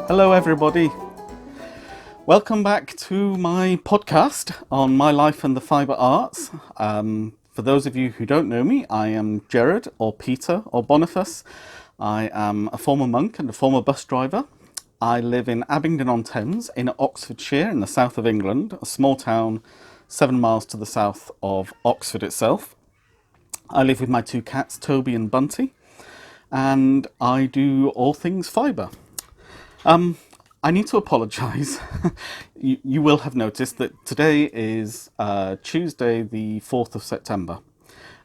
Hello everybody, welcome back to my podcast on my life and the fibre arts. For those of you who don't know me, I am Gerard or Peter or Boniface. I am a former monk and a former bus driver. I live in Abingdon-on-Thames in Oxfordshire in the south of England, a small town 7 miles to the south of Oxford itself. I live with my two cats, Toby and Bunty, and I do all things fibre. I need to apologise. You will have noticed that today is Tuesday the 4th of September,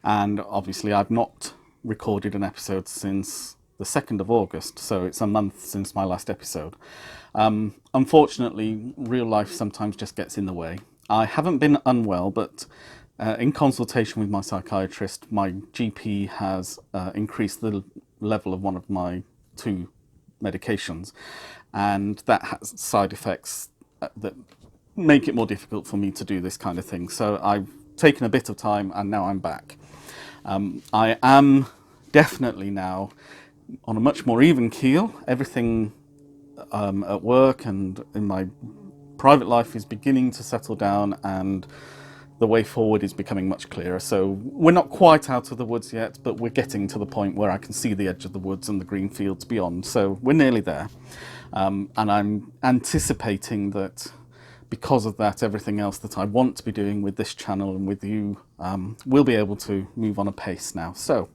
and obviously I've not recorded an episode since the 2nd of August, so it's a month since my last episode. Unfortunately, real life sometimes just gets in the way. I haven't been unwell, but in consultation with my psychiatrist, my GP has increased the level of one of my two medications, and that has side effects that make it more difficult for me to do this kind of thing. So I've taken a bit of time and now I'm back. I am definitely now on a much more even keel. Everything at work and in my private life is beginning to settle down, and the way forward is becoming much clearer. So we're not quite out of the woods yet, but we're getting to the point where I can see the edge of the woods and the green fields beyond. So we're nearly there. And I'm anticipating that because of that, everything else that I want to be doing with this channel and with you will be able to move on a pace now. So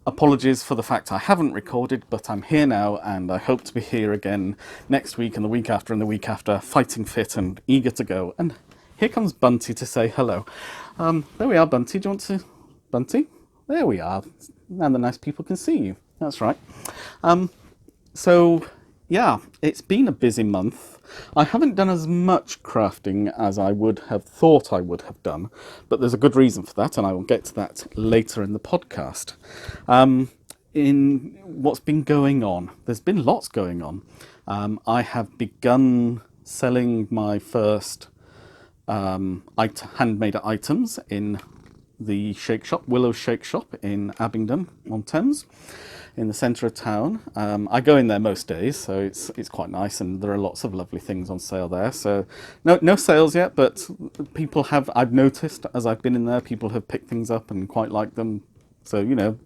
apologies for the fact I haven't recorded, but I'm here now, and I hope to be here again next week and the week after and the week after, fighting fit and eager to go. And here comes Bunty to say hello. There we are, Bunty. Do you want to... Bunty? There we are. Now the nice people can see you. That's right. So, yeah, it's been a busy month. I haven't done as much crafting as I would have thought I would have done, but there's a good reason for that, and I will get to that later in the podcast. In what's been going on, there's been lots going on. I have begun selling my first handmade items in the shake shop, Willow's Shake Shop in Abingdon-on-Thames, in the centre of town. I go in there most days, so it's quite nice, and there are lots of lovely things on sale there. So no sales yet, but people have, I've noticed as I've been in there, people have picked things up and quite like them. So, you know,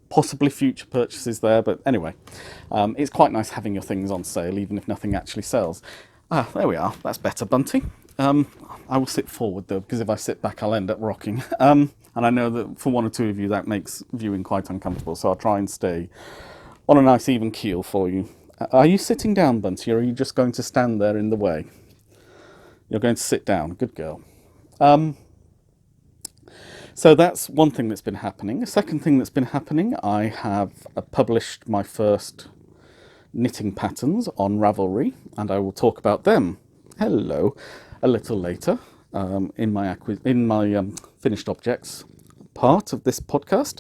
possibly future purchases there, but anyway, it's quite nice having your things on sale, even if nothing actually sells. There we are. That's better, Bunty. I will sit forward though, because if I sit back I'll end up rocking. And I know that for one or two of you that makes viewing quite uncomfortable, so I'll try and stay on a nice even keel for you. Are you sitting down, Bunty, or are you just going to stand there in the way? You're going to sit down. Good girl. So that's one thing that's been happening. A second thing that's been happening, I have published my first knitting patterns on Ravelry, and I will talk about them. Hello. A little later in my finished objects part of this podcast.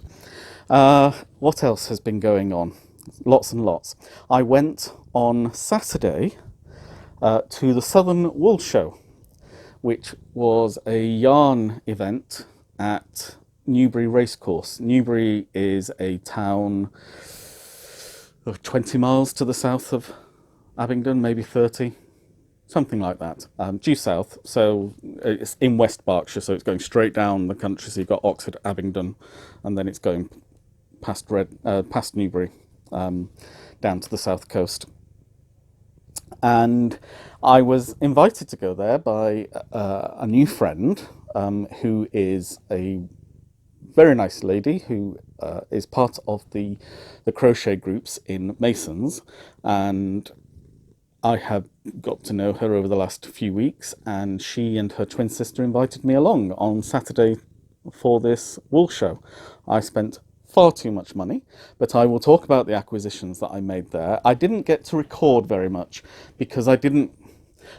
What else has been going on? Lots and lots. I went on Saturday to the Southern Wool Show, which was a yarn event at Newbury Racecourse. Newbury is a town of 20 miles to the south of Abingdon, maybe 30. Something like that, due south, so it's in West Berkshire, so it's going straight down the country, so you've got Oxford, Abingdon, and then it's going past Newbury, down to the south coast. And I was invited to go there by a new friend, who is a very nice lady, who is part of the crochet groups in Masons, and I have got to know her over the last few weeks, and she and her twin sister invited me along on Saturday for this wool show. I spent far too much money, but I will talk about the acquisitions that I made there. I didn't get to record very much because I didn't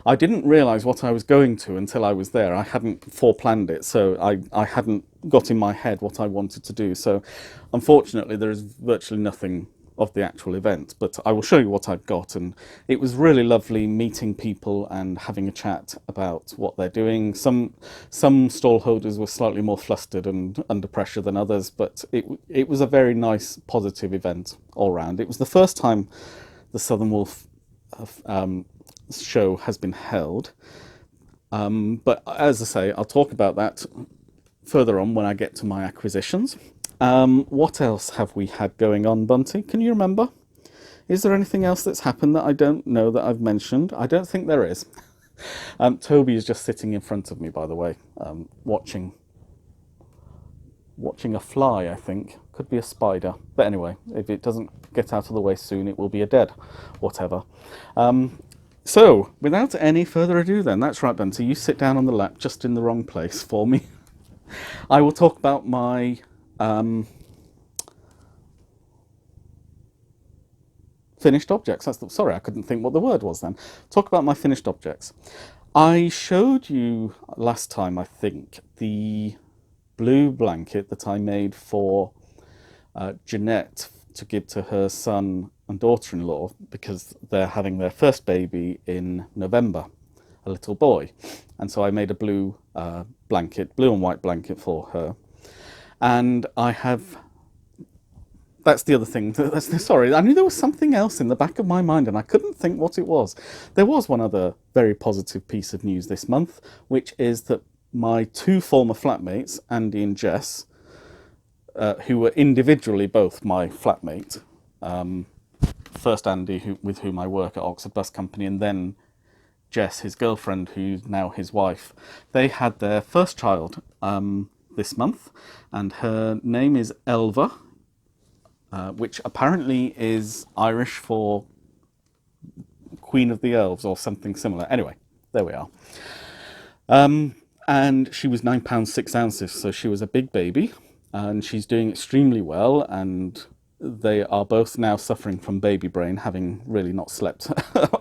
realise what I was going to until I was there. I hadn't foreplanned it, so I hadn't got in my head what I wanted to do. So unfortunately there is virtually nothing of the actual event, but I will show you what I've got. And it was really lovely meeting people and having a chat about what they're doing. Some stall holders were slightly more flustered and under pressure than others, but it was a very nice, positive event all round. It was the first time the Southern Wolf show has been held. But as I say, I'll talk about that further on when I get to my acquisitions. What else have we had going on, Bunty? Can you remember? Is there anything else that's happened that I don't know that I've mentioned? I don't think there is. Toby is just sitting in front of me, by the way, watching a fly, I think. Could be a spider. But anyway, if it doesn't get out of the way soon, it will be a dead whatever. So, without any further ado then, that's right, Bunty, you sit down on the lap just in the wrong place for me. I will talk about my finished objects. Sorry, I couldn't think what the word was then. Talk about my finished objects. I showed you last time, I think, the blue blanket that I made for Jeanette to give to her son and daughter-in-law because they're having their first baby in November, a little boy. And so I made a blue blanket, blue and white blanket for her. And I have... That's the other thing. Sorry, I knew there was something else in the back of my mind and I couldn't think what it was. There was one other very positive piece of news this month, which is that my two former flatmates, Andy and Jess, who were individually both my flatmate, first Andy, with whom I work at Oxford Bus Company, and then Jess, his girlfriend, who's now his wife, they had their first child this month, and her name is Elva, which apparently is Irish for Queen of the Elves or something similar. Anyway, there we are. And she was £9 6 ounces, so she was a big baby, and she's doing extremely well, and they are both now suffering from baby brain, having really not slept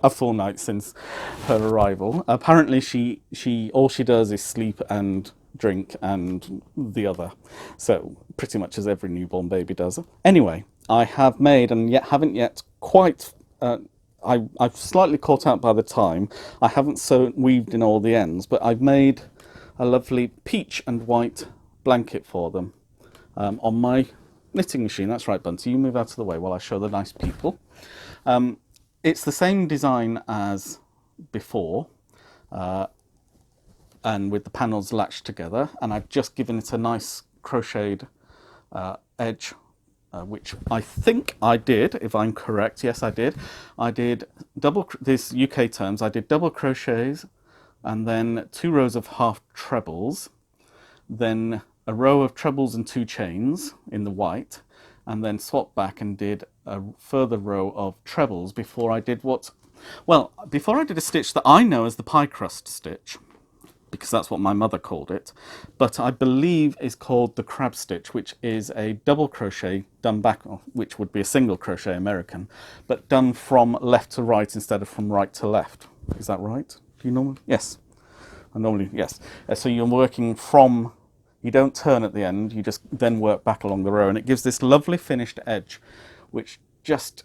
a full night since her arrival. Apparently all she does is sleep and drink and the other, so pretty much as every newborn baby does. Anyway, I have made, and yet haven't yet quite, I've slightly caught out by the time, I haven't weaved in all the ends, but I've made a lovely peach and white blanket for them on my knitting machine. That's right, Bunty, you move out of the way while I show the nice people. It's the same design as before, and with the panels latched together, and I've just given it a nice crocheted edge, which I think I did, if I'm correct. Yes, I did. I did this UK terms, I did double crochets, and then 2 rows of half trebles, then a row of trebles and 2 chains in the white, and then swapped back and did a further row of trebles before I did before I did a stitch that I know as the pie crust stitch, because that's what my mother called it, but I believe is called the crab stitch, which is a double crochet done back, which would be a single crochet American, but done from left to right instead of from right to left. Is that right? Do you normally? Yes. Yes. So you're working from, you don't turn at the end, you just then work back along the row, and it gives this lovely finished edge, which just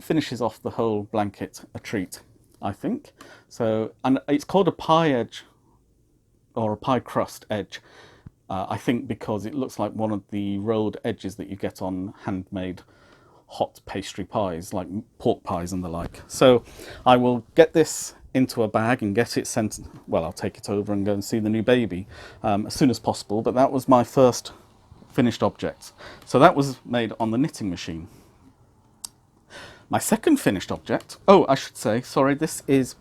finishes off the whole blanket a treat, I think. So, and it's called a pie edge, or a pie crust edge, I think because it looks like one of the rolled edges that you get on handmade hot pastry pies, like pork pies and the like. So I will get this into a bag and get it sent, well, I'll take it over and go and see the new baby as soon as possible, but that was my first finished object. So that was made on the knitting machine. My second finished object, oh, I should say, sorry, this is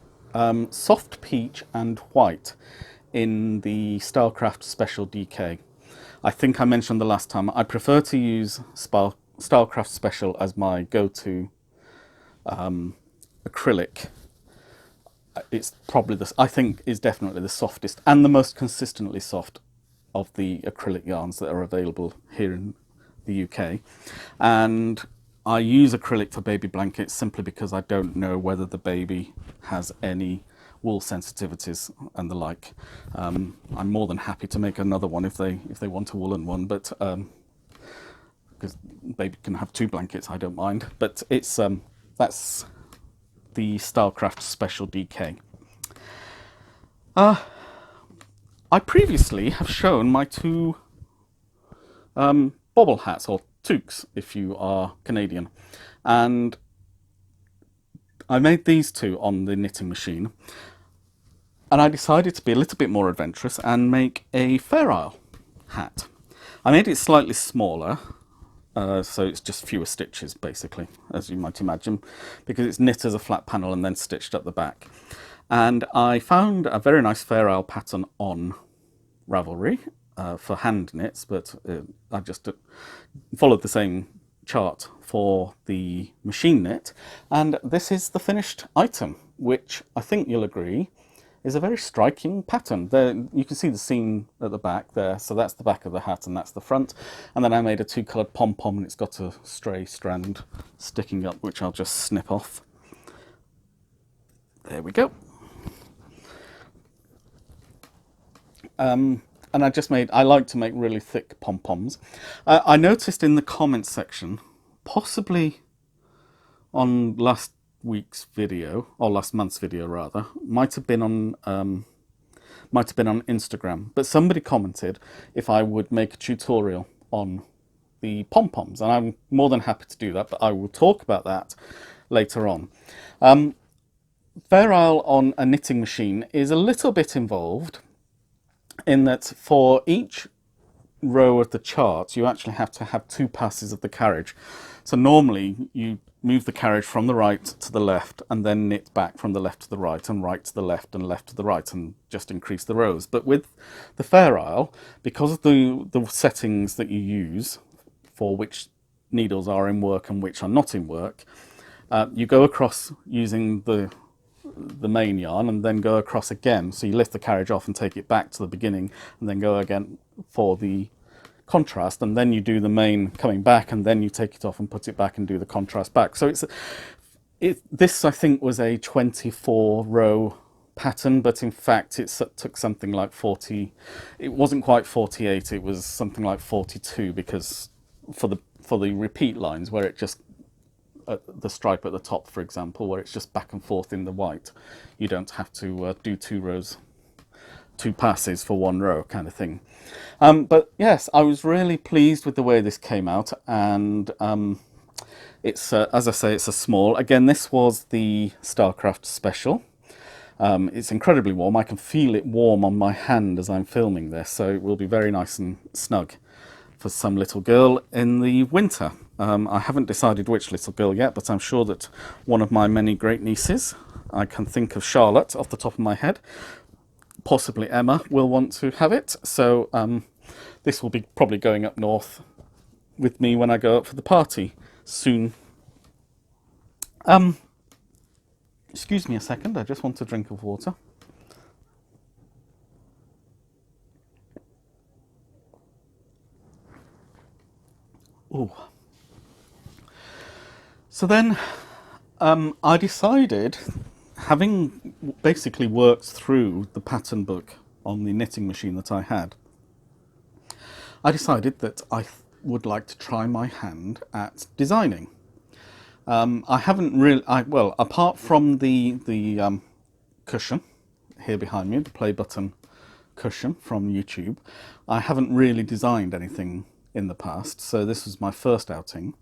soft peach and white in the Stylecraft Special DK. I think I mentioned the last time, I prefer to use Stylecraft Special as my go-to acrylic. It's probably I think is definitely the softest and the most consistently soft of the acrylic yarns that are available here in the UK. And I use acrylic for baby blankets simply because I don't know whether the baby has any wool sensitivities and the like. I'm more than happy to make another one if they want a woolen one, but because baby can have 2 blankets, I don't mind. But it's that's the Stylecraft Special DK. I previously have shown my 2 bobble hats, or toques if you are Canadian, and I made these two on the knitting machine, and I decided to be a little bit more adventurous and make a Fair Isle hat. I made it slightly smaller, so it's just fewer stitches, basically, as you might imagine, because it's knit as a flat panel and then stitched up the back. And I found a very nice Fair Isle pattern on Ravelry for hand knits, but I just followed the same chart for the machine knit, and this is the finished item, which I think you'll agree is a very striking pattern. There you can see the seam at the back there, so that's the back of the hat and that's the front. And then I made a two-coloured pom-pom, and it's got a stray strand sticking up, which I'll just snip off. There we go. And I like to make really thick pom-poms. I noticed in the comments section, possibly on last week's video, or last month's video rather, might have been on Instagram, but somebody commented if I would make a tutorial on the pom-poms, and I'm more than happy to do that, but I will talk about that later on. Fair Isle on a knitting machine is a little bit involved in that for each row of the chart you actually have to have two passes of the carriage. So normally you move the carriage from the right to the left and then knit back from the left to the right and right to the left and left to the right and just increase the rows. But with the Fair Isle, because of the settings that you use for which needles are in work and which are not in work, you go across using the main yarn and then go across again. So you lift the carriage off and take it back to the beginning and then go again for the contrast, and then you do the main coming back and then you take it off and put it back and do the contrast back. So this I think was a 24 row pattern, but in fact it took something like 40. It wasn't quite 48, it was something like 42, because for the repeat lines where it just the stripe at the top, for example, where it's just back and forth in the white, you don't have to do two passes for one row kind of thing. But yes, I was really pleased with the way this came out, and it's as I say, it's a small. Again, this was the Starcraft special. It's incredibly warm. I can feel it warm on my hand as I'm filming this, so it will be very nice and snug for some little girl in the winter. I haven't decided which little girl yet, but I'm sure that one of my many great nieces, I can think of Charlotte off the top of my head, possibly Emma, will want to have it. So this will be probably going up north with me when I go up for the party soon. Excuse me a second, I just want a drink of water. Ooh. So then I decided, having basically worked through the pattern book on the knitting machine that I had, I decided that I would like to try my hand at designing. I haven't really, well, apart from the cushion here behind me, the play button cushion from YouTube, I haven't really designed anything in the past, so this was my first outing.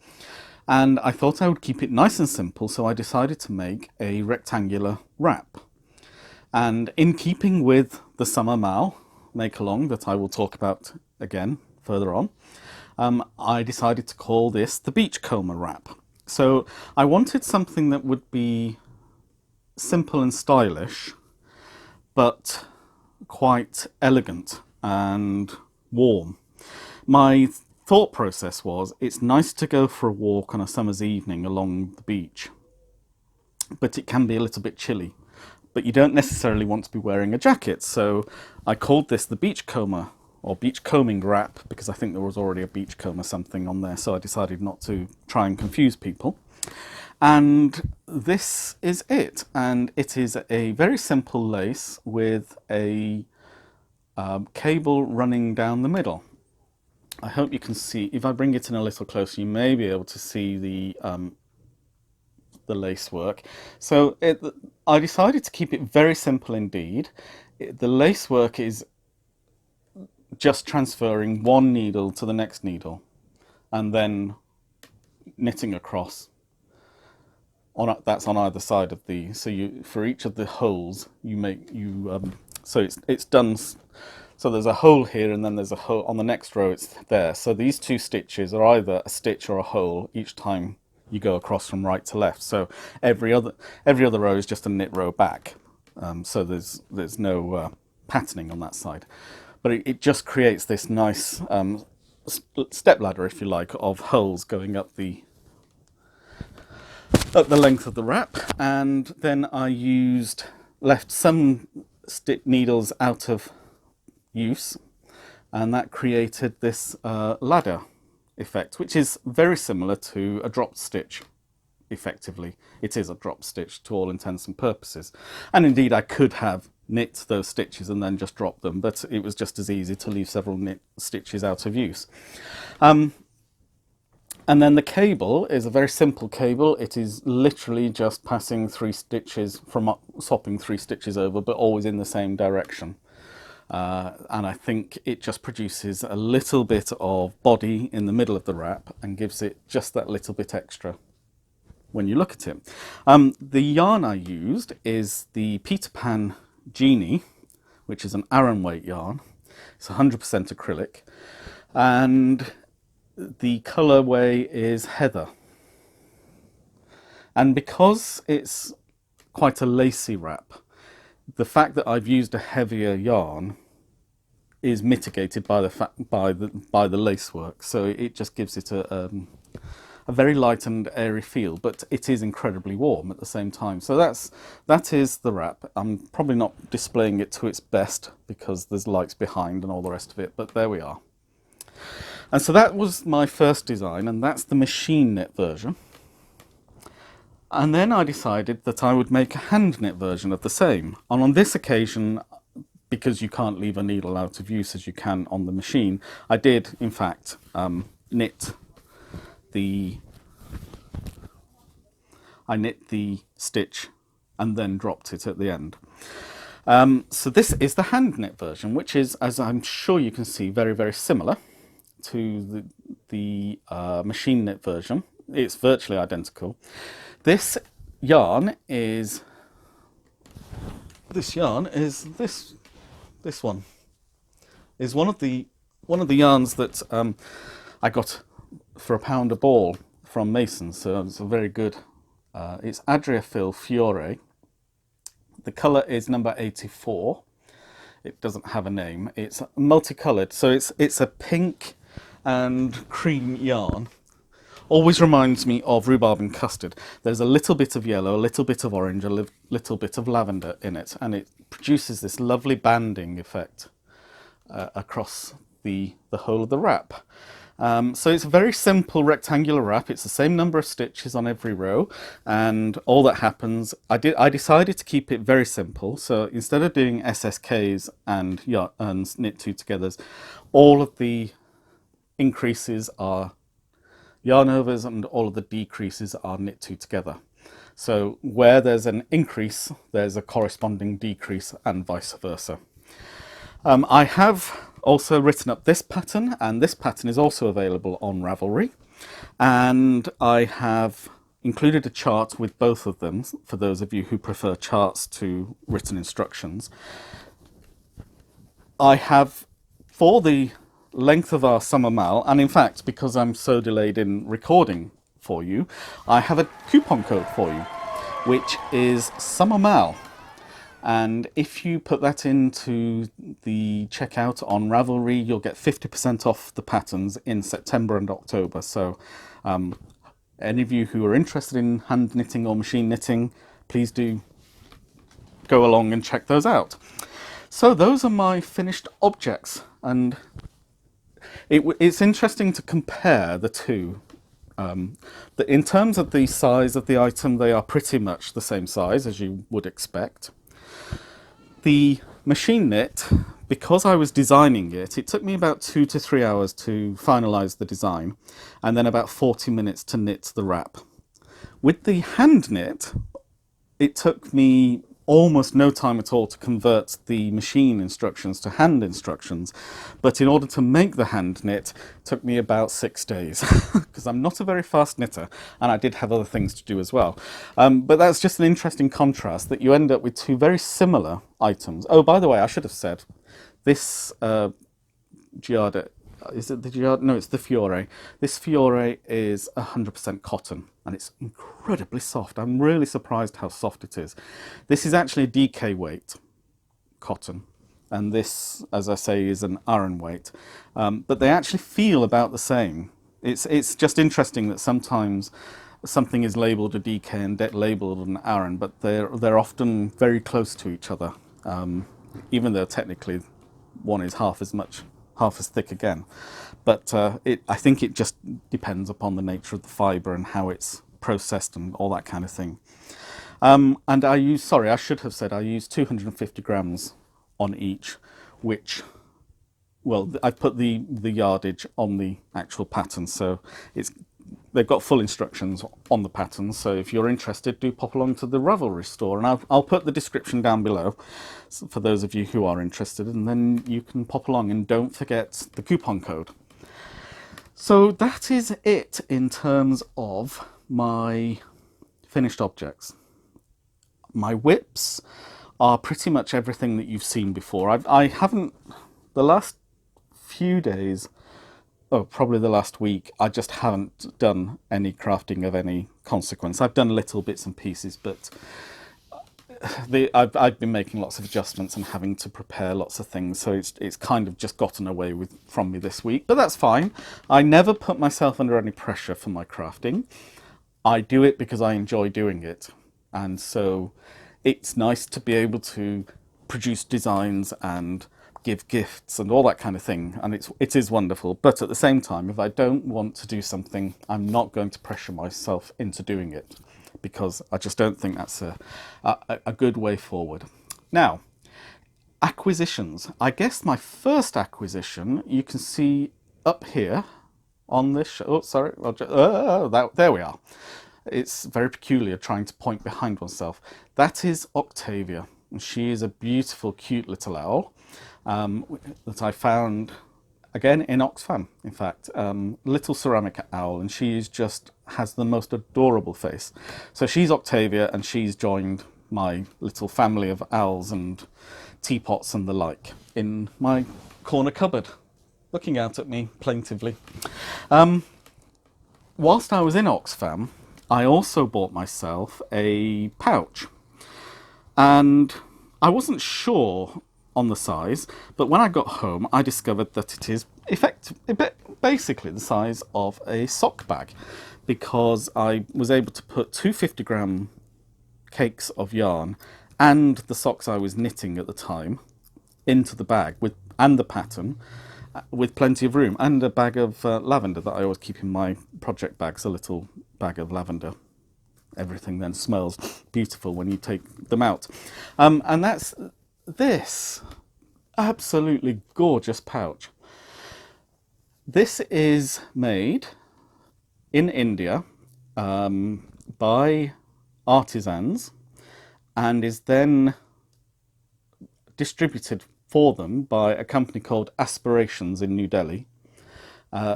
And I thought I would keep it nice and simple, so I decided to make a rectangular wrap. And in keeping with the summer mal make-along that I will talk about again further on, I decided to call this the Beachcomber wrap. So I wanted something that would be simple and stylish, but quite elegant and warm. My thought process was, it's nice to go for a walk on a summer's evening along the beach, but it can be a little bit chilly. But you don't necessarily want to be wearing a jacket, so I called this the Beachcomber, or Beachcombing wrap, because I think there was already a beachcomber something on there, so I decided not to try and confuse people. And this is it, and it is a very simple lace with a cable running down the middle. I hope you can see, if I bring it in a little closer, you may be able to see the lace work. So I decided to keep it very simple indeed. The lace work is just transferring one needle to the next needle and then knitting across that's on either side of the, so you, for each of the holes so it's done. So there's a hole here, and then there's a hole on the next row. It's there. So these two stitches are either a stitch or a hole each time you go across from right to left. So every other row is just a knit row back. So there's no patterning on that side, but it just creates this nice step ladder, if you like, of holes going up the length of the wrap. And then I left some needles out of use, and that created this ladder effect, which is very similar to a drop stitch. Effectively, it is a drop stitch to all intents and purposes, and indeed I could have knit those stitches and then just drop them, but it was just as easy to leave several knit stitches out of use. And then the cable is a very simple cable. It is literally just passing 3 stitches swapping 3 stitches over, but always in the same direction. And I think it just produces a little bit of body in the middle of the wrap and gives it just that little bit extra when you look at it. The yarn I used is the Peter Pan Genie, which is an Aran weight yarn. It's 100% acrylic, and the colourway is Heather. And because it's quite a lacy wrap, the fact that I've used a heavier yarn is mitigated by the lace work, so it just gives it a very light and airy feel, but it is incredibly warm at the same time. So that is the wrap. I'm probably not displaying it to its best because there's lights behind and all the rest of it, but there we are. And so that was my first design, and that's the machine knit version. And then I decided that I would make a hand knit version of the same. And on this occasion, because you can't leave a needle out of use as you can on the machine, I did in fact knit the stitch and then dropped it at the end. So this is the hand knit version, which is, as I'm sure you can see, very, very similar to the machine knit version. It's virtually identical. This yarn is this one is one of the yarns that I got for £1 a ball from Masons, so it's a very good. It's Adriafil Fiore. The colour is number 84. It doesn't have a name. It's multicoloured, so it's a pink and cream yarn. Always reminds me of rhubarb and custard. There's a little bit of yellow, a little bit of orange, a little bit of lavender in it, and it produces this lovely banding effect across the whole of the wrap. So it's a very simple rectangular wrap. It's the same number of stitches on every row, and all that happens, I decided to keep it very simple. So instead of doing SSKs and knit 2 togethers, all of the increases are yarn overs and all of the decreases are knit 2 together. So where there's an increase, there's a corresponding decrease, and vice versa. I have also written up this pattern, and this pattern is also available on Ravelry, and I have included a chart with both of them for those of you who prefer charts to written instructions. I have, for the length of our summer mal, and in fact, because I'm so delayed in recording for you, I have a coupon code for you, which is summer mal. And if you put that into the checkout on Ravelry, you'll get 50% off the patterns in September and October. So any of you who are interested in hand knitting or machine knitting, please do go along and check those out. So those are my finished objects, and it's interesting to compare the two. In terms of the size of the item, they are pretty much the same size as you would expect. The machine knit, because I was designing it, it took me about 2 to 3 hours to finalise the design, and then about 40 minutes to knit the wrap. With the hand knit, it took me almost no time at all to convert the machine instructions to hand instructions. But in order to make the hand knit, it took me about 6 days because I'm not a very fast knitter and I did have other things to do as well. But that's just an interesting contrast that you end up with two very similar items. Oh, by the way, I should have said this Giada, is it the Giada? No, it's the Fiore. This Fiore is 100% cotton and it's incredibly soft. I'm really surprised how soft it is. This is actually a DK weight cotton, and this, as I say, is an Aran weight. But they actually feel about the same. It's just interesting that sometimes something is labelled a DK and labelled an Aran, but they're often very close to each other, even though technically one is half as thick again. But I think it just depends upon the nature of the fibre and how it's processed and all that kind of thing. And I should have said I use 250 grams on each, which, well, I've put the yardage on the actual pattern, so they've got full instructions on the pattern. So if you're interested, do pop along to the Ravelry store, and I'll put the description down below for those of you who are interested, and then you can pop along, and don't forget the coupon code. So that is it in terms of my finished objects. My whips are pretty much everything that you've seen before. I haven't, the last few days, probably the last week, I just haven't done any crafting of any consequence. I've done little bits and pieces, but I've been making lots of adjustments and having to prepare lots of things, so it's kind of just gotten away from me this week. But that's fine. I never put myself under any pressure for my crafting. I do it because I enjoy doing it, and so it's nice to be able to produce designs and give gifts and all that kind of thing, and it is wonderful. But at the same time, if I don't want to do something, I'm not going to pressure myself into doing it, because I just don't think that's a good way forward. Now, acquisitions. I guess my first acquisition you can see up here on this. Oh, sorry. There we are. It's very peculiar trying to point behind oneself. That is Octavia, and she is a beautiful, cute little owl that I found again in Oxfam. In fact, little ceramic owl, and she has the most adorable face. So she's Octavia, and she's joined my little family of owls and teapots and the like in my corner cupboard, looking out at me plaintively. Whilst I was in Oxfam, I also bought myself a pouch, and I wasn't sure on the size, but when I got home I discovered that it is basically the size of a sock bag, because I was able to put 250-gram cakes of yarn and the socks I was knitting at the time into the bag and the pattern with plenty of room, and a bag of lavender that I always keep in my project bags, a little bag of lavender. Everything then smells beautiful when you take them out. And that's this absolutely gorgeous pouch. This is made in India by artisans, and is then distributed for them by a company called Aspirations in New Delhi,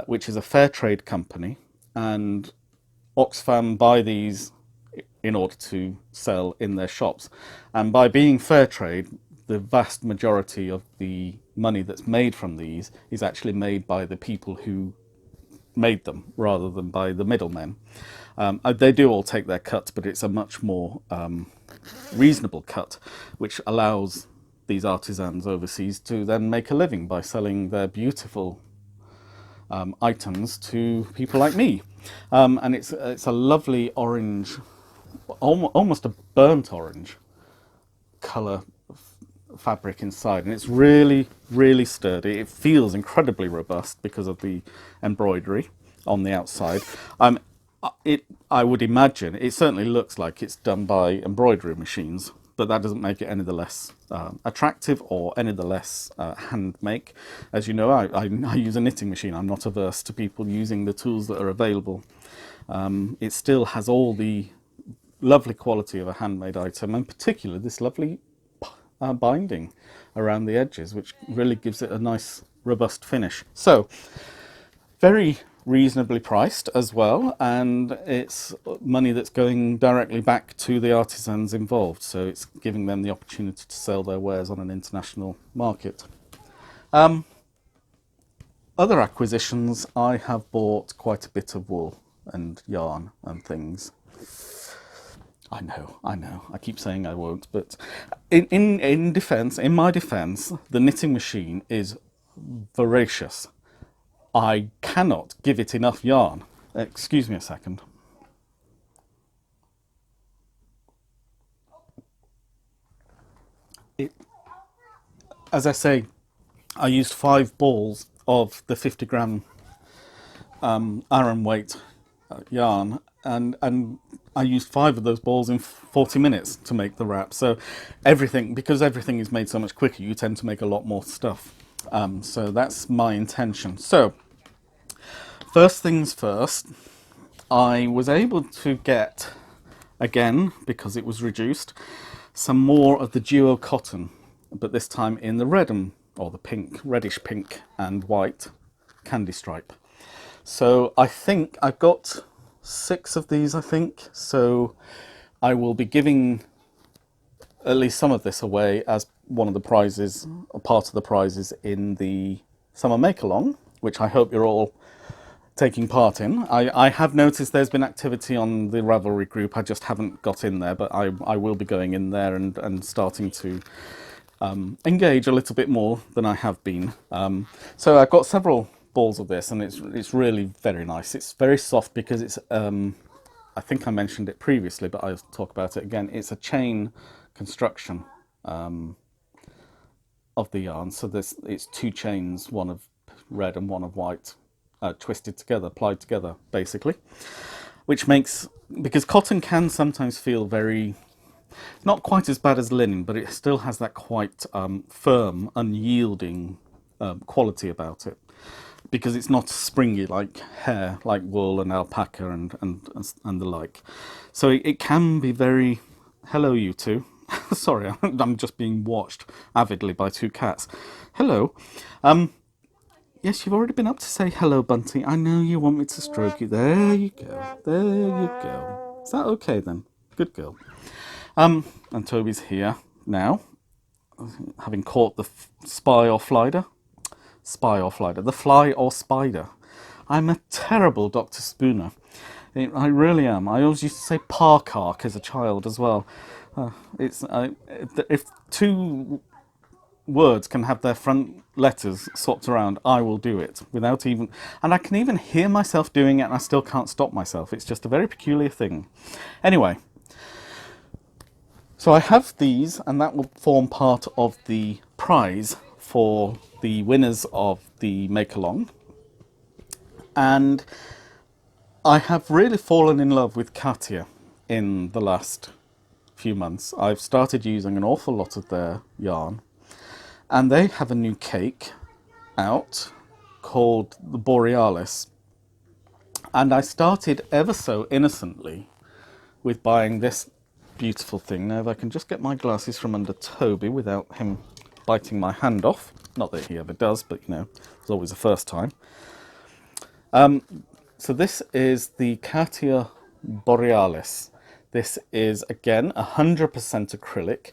which is a fair trade company, and Oxfam buy these in order to sell in their shops. And by being fair trade, the vast majority of the money that's made from these is actually made by the people who made them, rather than by the middlemen. They do all take their cut, but it's a much more reasonable cut, which allows these artisans overseas to then make a living by selling their beautiful items to people like me. And it's a lovely orange, almost a burnt orange colour fabric inside, and it's really, really sturdy. It feels incredibly robust because of the embroidery on the outside. I would imagine, it certainly looks like it's done by embroidery machines, but that doesn't make it any the less attractive or any the less hand make. As you know, I use a knitting machine. I'm not averse to people using the tools that are available. It still has all the lovely quality of a handmade item, and particularly this lovely binding around the edges, which really gives it a nice robust finish. So very reasonably priced as well, and it's money that's going directly back to the artisans involved, so it's giving them the opportunity to sell their wares on an international market. Other acquisitions, I have bought quite a bit of wool and yarn and things. I know, I keep saying I won't, but in my defense, the knitting machine is voracious. I cannot give it enough yarn. Excuse me a second. As I say, I used 5 balls of the 50-gram Aran weight yarn, and I used 5 of those balls in 40 minutes to make the wrap. So because everything is made so much quicker, you tend to make a lot more stuff. So that's my intention. So first things first, I was able to get, again, because it was reduced, some more of the duo cotton, but this time in the red or the pink, reddish pink and white candy stripe. So I think I've got 6 of these, I think. So I will be giving at least some of this away as one of the prizes, or part of the prizes in the Summer Make-Along, which I hope you're all taking part in. I have noticed there's been activity on the Ravelry group. I just haven't got in there, but I will be going in there and starting to engage a little bit more than I have been. So I've got several balls of this, and it's really very nice. It's very soft because it's I think I mentioned it previously, but I'll talk about it again. It's a chain construction of the yarn, so it's 2 chains, one of red and one of white, twisted together, plied together, basically, which makes, because cotton can sometimes feel very, not quite as bad as linen, but it still has that quite firm, unyielding quality about it, because it's not springy like hair, like wool and alpaca and the like. So it can be very, hello you two. Sorry, I'm just being watched avidly by 2 cats. Hello. Yes, you've already been up to say hello, Bunty. I know you want me to stroke you. There you go. There you go. Is that okay then? Good girl. And Toby's here now, having caught the spy or flider. Spy or flider. The fly or spider. I'm a terrible Dr. Spooner. I really am. I always used to say parkark as a child as well. If 2 words can have their front letters swapped around, I will do it without even, and I can even hear myself doing it and I still can't stop myself. It's just a very peculiar thing. Anyway, so I have these, and that will form part of the prize for the winners of the Make-Along. And I have really fallen in love with Katya in the last few months. I've started using an awful lot of their yarn, and they have a new cake out called the Borealis. And I started ever so innocently with buying this beautiful thing. Now, if I can just get my glasses from under Toby without him biting my hand off. Not that he ever does, but you know, it's always a first time. So this is the Katya Borealis. This is, again, 100% acrylic,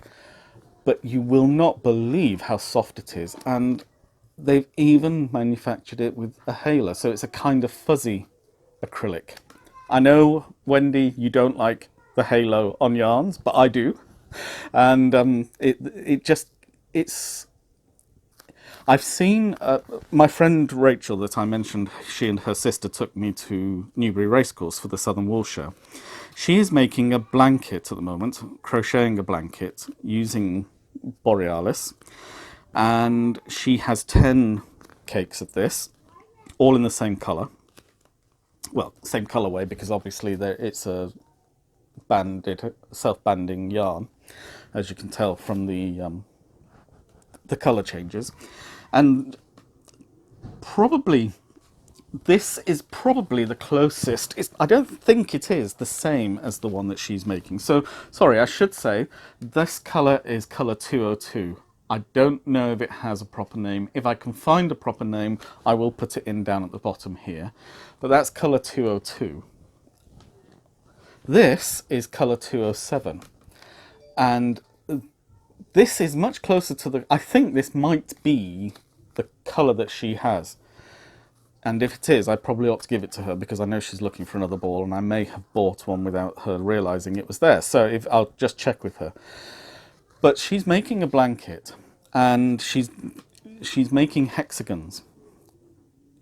but you will not believe how soft it is. And they've even manufactured it with a halo, so it's a kind of fuzzy acrylic. I know, Wendy, you don't like the halo on yarns, but I do. And it's... I've seen my friend Rachel that I mentioned, she and her sister took me to Newbury Racecourse for the Southern Wool Show. She is making a blanket at the moment, crocheting a blanket using Borealis, and she has 10 cakes of this, all in the same colour. Well, same colourway, because obviously it's a banded, self-banding yarn, as you can tell from the colour changes. And probably this is probably the closest. I don't think it is the same as the one that she's making. So, sorry, I should say this colour is colour 202. I don't know if it has a proper name. If I can find a proper name, I will put it in down at the bottom here. But that's colour 202. This is colour 207. And this is much closer to the... I think this might be the colour that she has. And if it is, I probably ought to give it to her because I know she's looking for another ball and I may have bought one without her realising it was there. So I'll just check with her. But she's making a blanket and she's making hexagons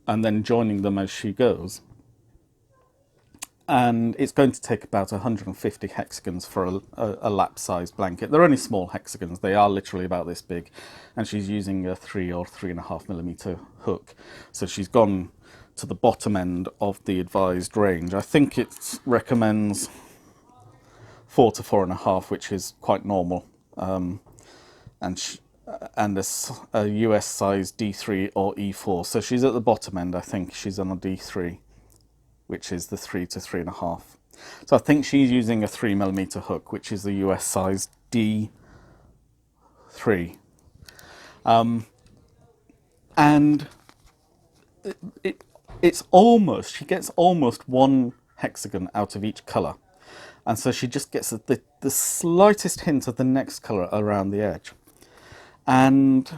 and then joining them as she goes. And it's going to take about 150 hexagons for a lap-sized blanket. They're only small hexagons. They are literally about this big. And she's using a 3 or 3.5mm hook. So she's gone to the bottom end of the advised range. I think it recommends 4 to 4.5, which is quite normal. And a US size D3 or E4. So she's at the bottom end. I think she's on a D3. Which is the 3 to 3.5. So I think she's using a 3mm hook, which is the US size D3. And it's almost, she gets almost one hexagon out of each colour. And so she just gets the slightest hint of the next colour around the edge. And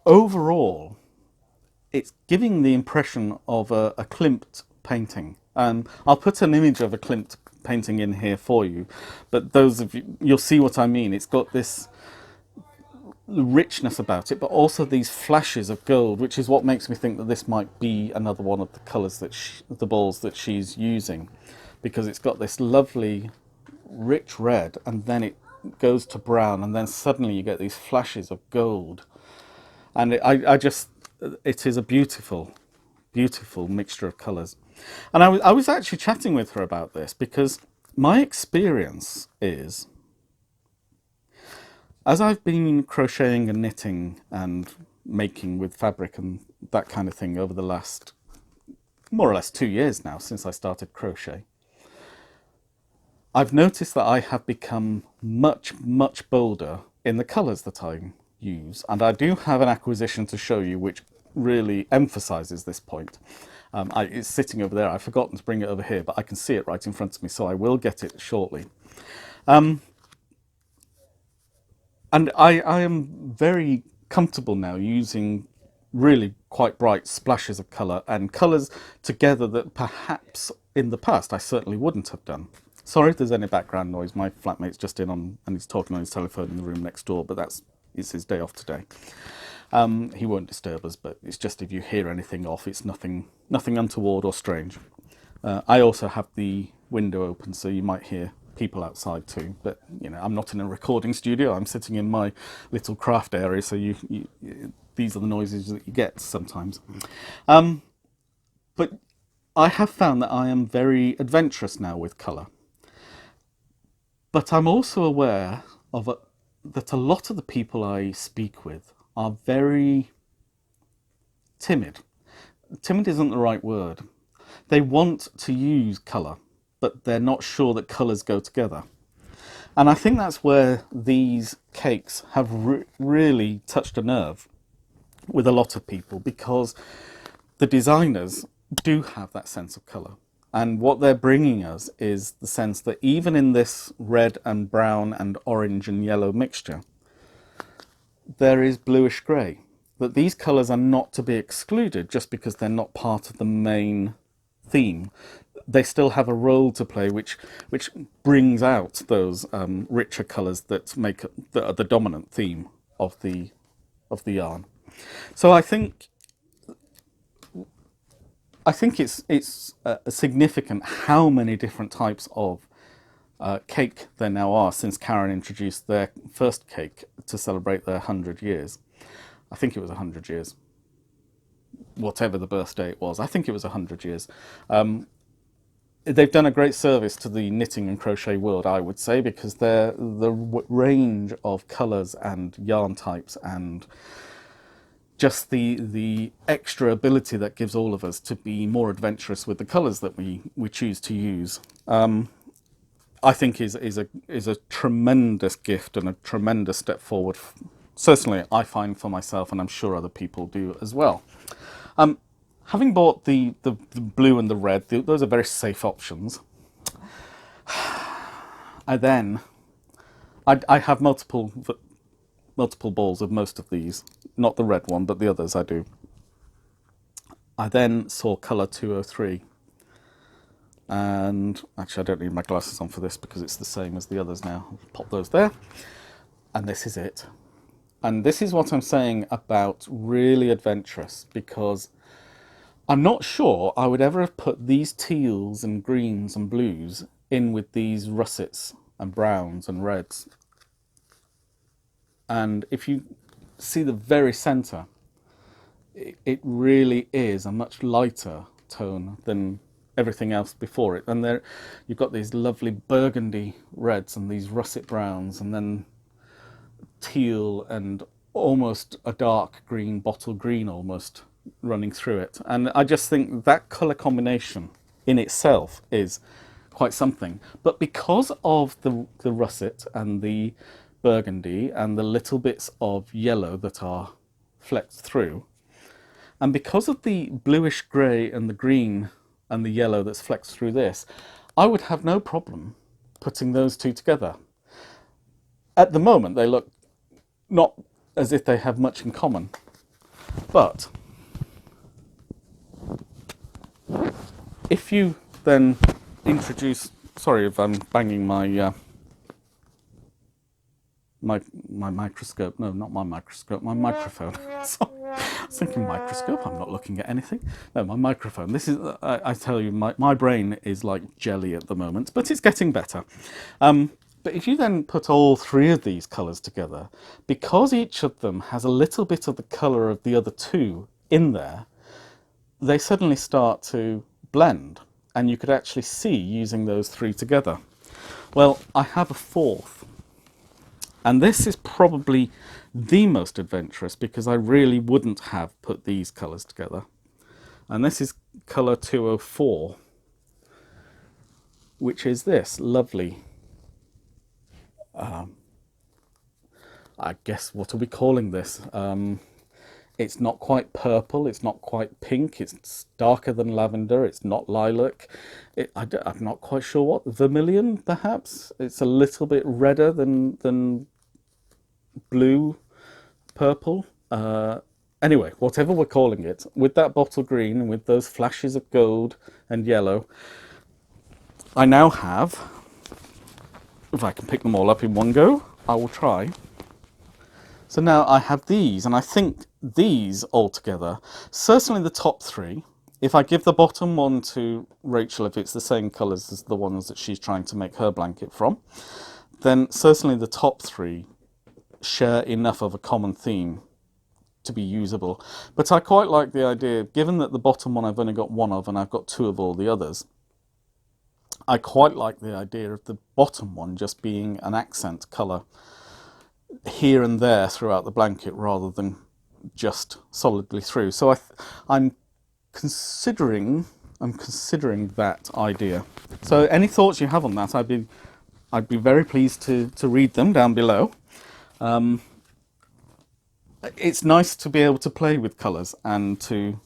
overall, it's giving the impression of a Klimt painting. I'll put an image of a Klimt painting in here for you, but those of you, you'll see what I mean. It's got this richness about it, but also these flashes of gold, which is what makes me think that this might be another one of the colours that the balls that she's using, because it's got this lovely rich red and then it goes to brown and then suddenly you get these flashes of gold. And it is a beautiful mixture of colours. And I was actually chatting with her about this because my experience is, as I've been crocheting and knitting and making with fabric and that kind of thing over the last more or less 2 years now since I started crochet, I've noticed that I have become much bolder in the colours that I use. And I do have an acquisition to show you which really emphasises this point. It's sitting over there. I've forgotten to bring it over here, but I can see it right in front of me, so I will get it shortly. And I am very comfortable now using really quite bright splashes of colour and colours together that perhaps in the past I certainly wouldn't have done. Sorry if there's any background noise. My flatmate's just in and he's talking on his telephone in the room next door, but it's his day off today. He won't disturb us, but it's just if you hear anything off, it's nothing untoward or strange. I also have the window open, so you might hear people outside too. But you know, I'm not in a recording studio. I'm sitting in my little craft area, so these are the noises that you get sometimes. But I have found that I am very adventurous now with colour. But I'm also aware of that a lot of the people I speak with are very timid. Timid isn't the right word. They want to use colour, but they're not sure that colours go together. And I think that's where these cakes have really touched a nerve with a lot of people, because the designers do have that sense of colour. And what they're bringing us is the sense that even in this red and brown and orange and yellow mixture, there is bluish grey. That these colours are not to be excluded just because they're not part of the main theme. They still have a role to play, which brings out those richer colours that are the dominant theme of the yarn. So I think it's significant how many different types of cake there now are since Karen introduced their first cake to celebrate their 100 years. I think it was 100 years. Whatever the birthday it was, I think it was 100 years. They've done a great service to the knitting and crochet world, I would say, because the range of colours and yarn types and just the extra ability that gives all of us to be more adventurous with the colours that we choose to use, I think is a tremendous gift and a tremendous step forward. Certainly, I find for myself, and I'm sure other people do as well. Having bought the blue and the red, those are very safe options. I have multiple balls of most of these, not the red one, but the others I do. I then saw colour 203, and actually I don't need my glasses on for this because it's the same as the others now. I'll pop those there, and this is it. And this is what I'm saying about really adventurous, because I'm not sure I would ever have put these teals and greens and blues in with these russets and browns and reds. And if you see the very centre, it really is a much lighter tone than everything else before it. And there you've got these lovely burgundy reds and these russet browns, and then teal and almost a dark green, bottle green almost, running through it. And I just think that colour combination in itself is quite something. But because of the russet and the burgundy and the little bits of yellow that are flecked through, and because of the bluish grey and the green and the yellow that's flecked through this, I would have no problem putting those two together. At the moment they look not as if they have much in common, but if you then introduce, sorry if I'm banging my my microscope, no, not my microscope, my microphone. So, I was thinking microscope, I'm not looking at anything. No, my microphone. This is, I tell you, my brain is like jelly at the moment, but it's getting better. But if you then put all three of these colours together, because each of them has a little bit of the colour of the other two in there, they suddenly start to blend, and you could actually see using those three together. Well, I have a fourth, and this is probably the most adventurous because I really wouldn't have put these colours together. And this is colour 204, which is this lovely, I guess, what are we calling this? It's not quite purple, it's not quite pink, it's darker than lavender, it's not lilac. I'm not quite sure what, vermilion perhaps? It's a little bit redder than blue, purple. Anyway, whatever we're calling it, with that bottle green and with those flashes of gold and yellow, I now have, if I can pick them all up in one go, I will try. So now I have these, and I think these all together, certainly the top three, if I give the bottom one to Rachel, if it's the same colours as the ones that she's trying to make her blanket from, then certainly the top three share enough of a common theme to be usable. But I quite like the idea, given that the bottom one I've only got one of and I've got two of all the others, I quite like the idea of the bottom one just being an accent colour here and there throughout the blanket rather than just solidly through. So I'm considering that idea. So any thoughts you have on that, I'd be very pleased to read them down below. It's nice to be able to play with colours and to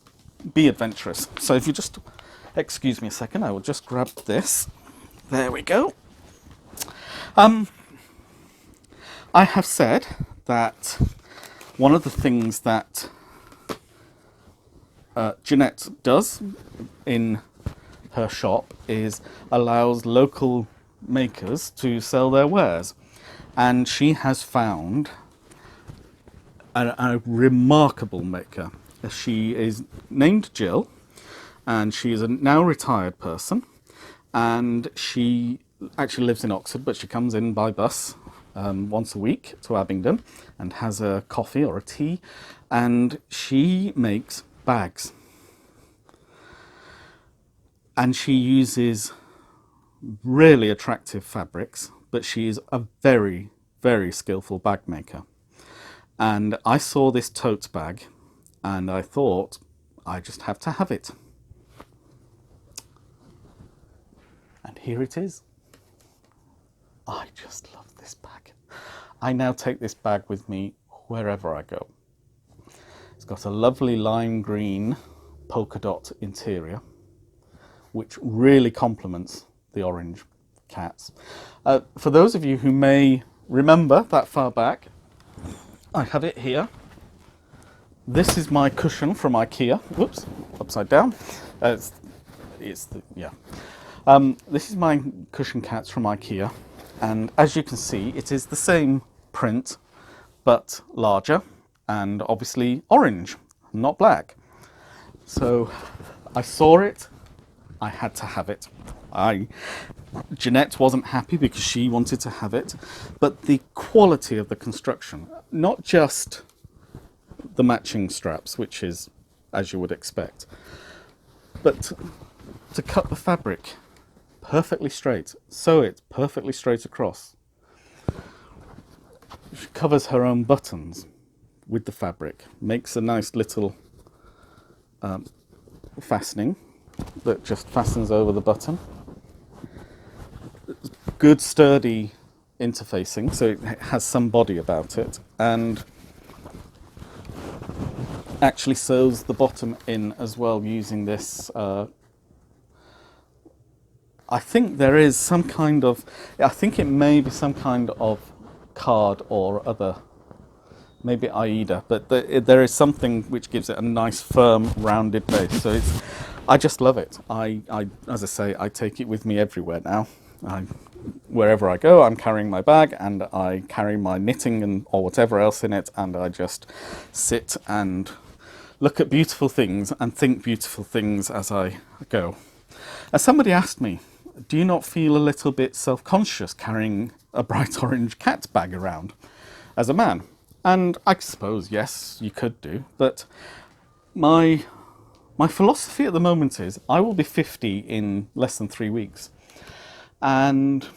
be adventurous. So if you just excuse me a second, I will just grab this. There we go. I have said that one of the things that Jeanette does in her shop is allows local makers to sell their wares, and she has found a remarkable maker. She is named Jill, and she is a now retired person, and she actually lives in Oxford, but she comes in by bus once a week to Abingdon and has a coffee or a tea, and she makes bags. And she uses really attractive fabrics, but she is a very, very skillful bag maker. And I saw this tote bag and I thought I just have to have it. And here it is. I just love this bag. I now take this bag with me wherever I go. It's got a lovely lime green polka dot interior, which really complements the orange cats. For those of you who may remember that far back, I have it here. This is my cushion from IKEA. Whoops, upside down. This is my cushion cats from IKEA, and as you can see, it is the same print, but larger, and obviously orange, not black. So I saw it, I had to have it. Jeanette wasn't happy because she wanted to have it, but the quality of the construction, not just the matching straps, which is as you would expect, but to cut the fabric perfectly straight, sew it perfectly straight across. She covers her own buttons with the fabric, makes a nice little fastening that just fastens over the button. Good sturdy interfacing, so it has some body about it, and actually sews the bottom in as well using this. I think there is some kind of, I think it may be some kind of card or other, maybe Aida, but there is something which gives it a nice firm rounded base. So I just love it. As I say, I take it with me everywhere now. Wherever I go, I'm carrying my bag and I carry my knitting or whatever else in it, and I just sit and look at beautiful things and think beautiful things as I go. As somebody asked me, do you not feel a little bit self-conscious carrying a bright orange cat bag around as a man? And I suppose, yes, you could do, but my philosophy at the moment is I will be 50 in less than 3 weeks. And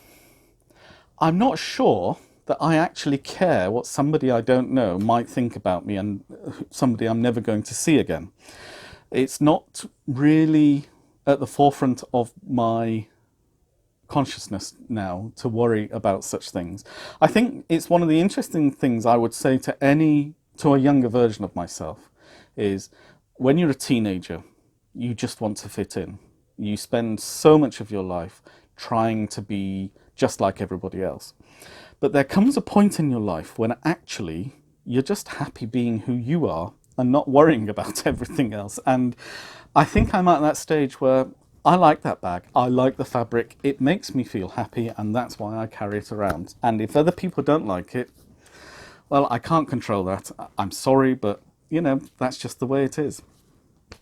I'm not sure that I actually care what somebody I don't know might think about me, and somebody I'm never going to see again. It's not really at the forefront of my consciousness now to worry about such things. I think it's one of the interesting things I would say to a younger version of myself is, when you're a teenager, you just want to fit in. You spend so much of your life trying to be just like everybody else. But there comes a point in your life when actually you're just happy being who you are and not worrying about everything else. And I think I'm at that stage where I like that bag. I like the fabric. It makes me feel happy, and that's why I carry it around. And if other people don't like it, well, I can't control that. I'm sorry, but that's just the way it is.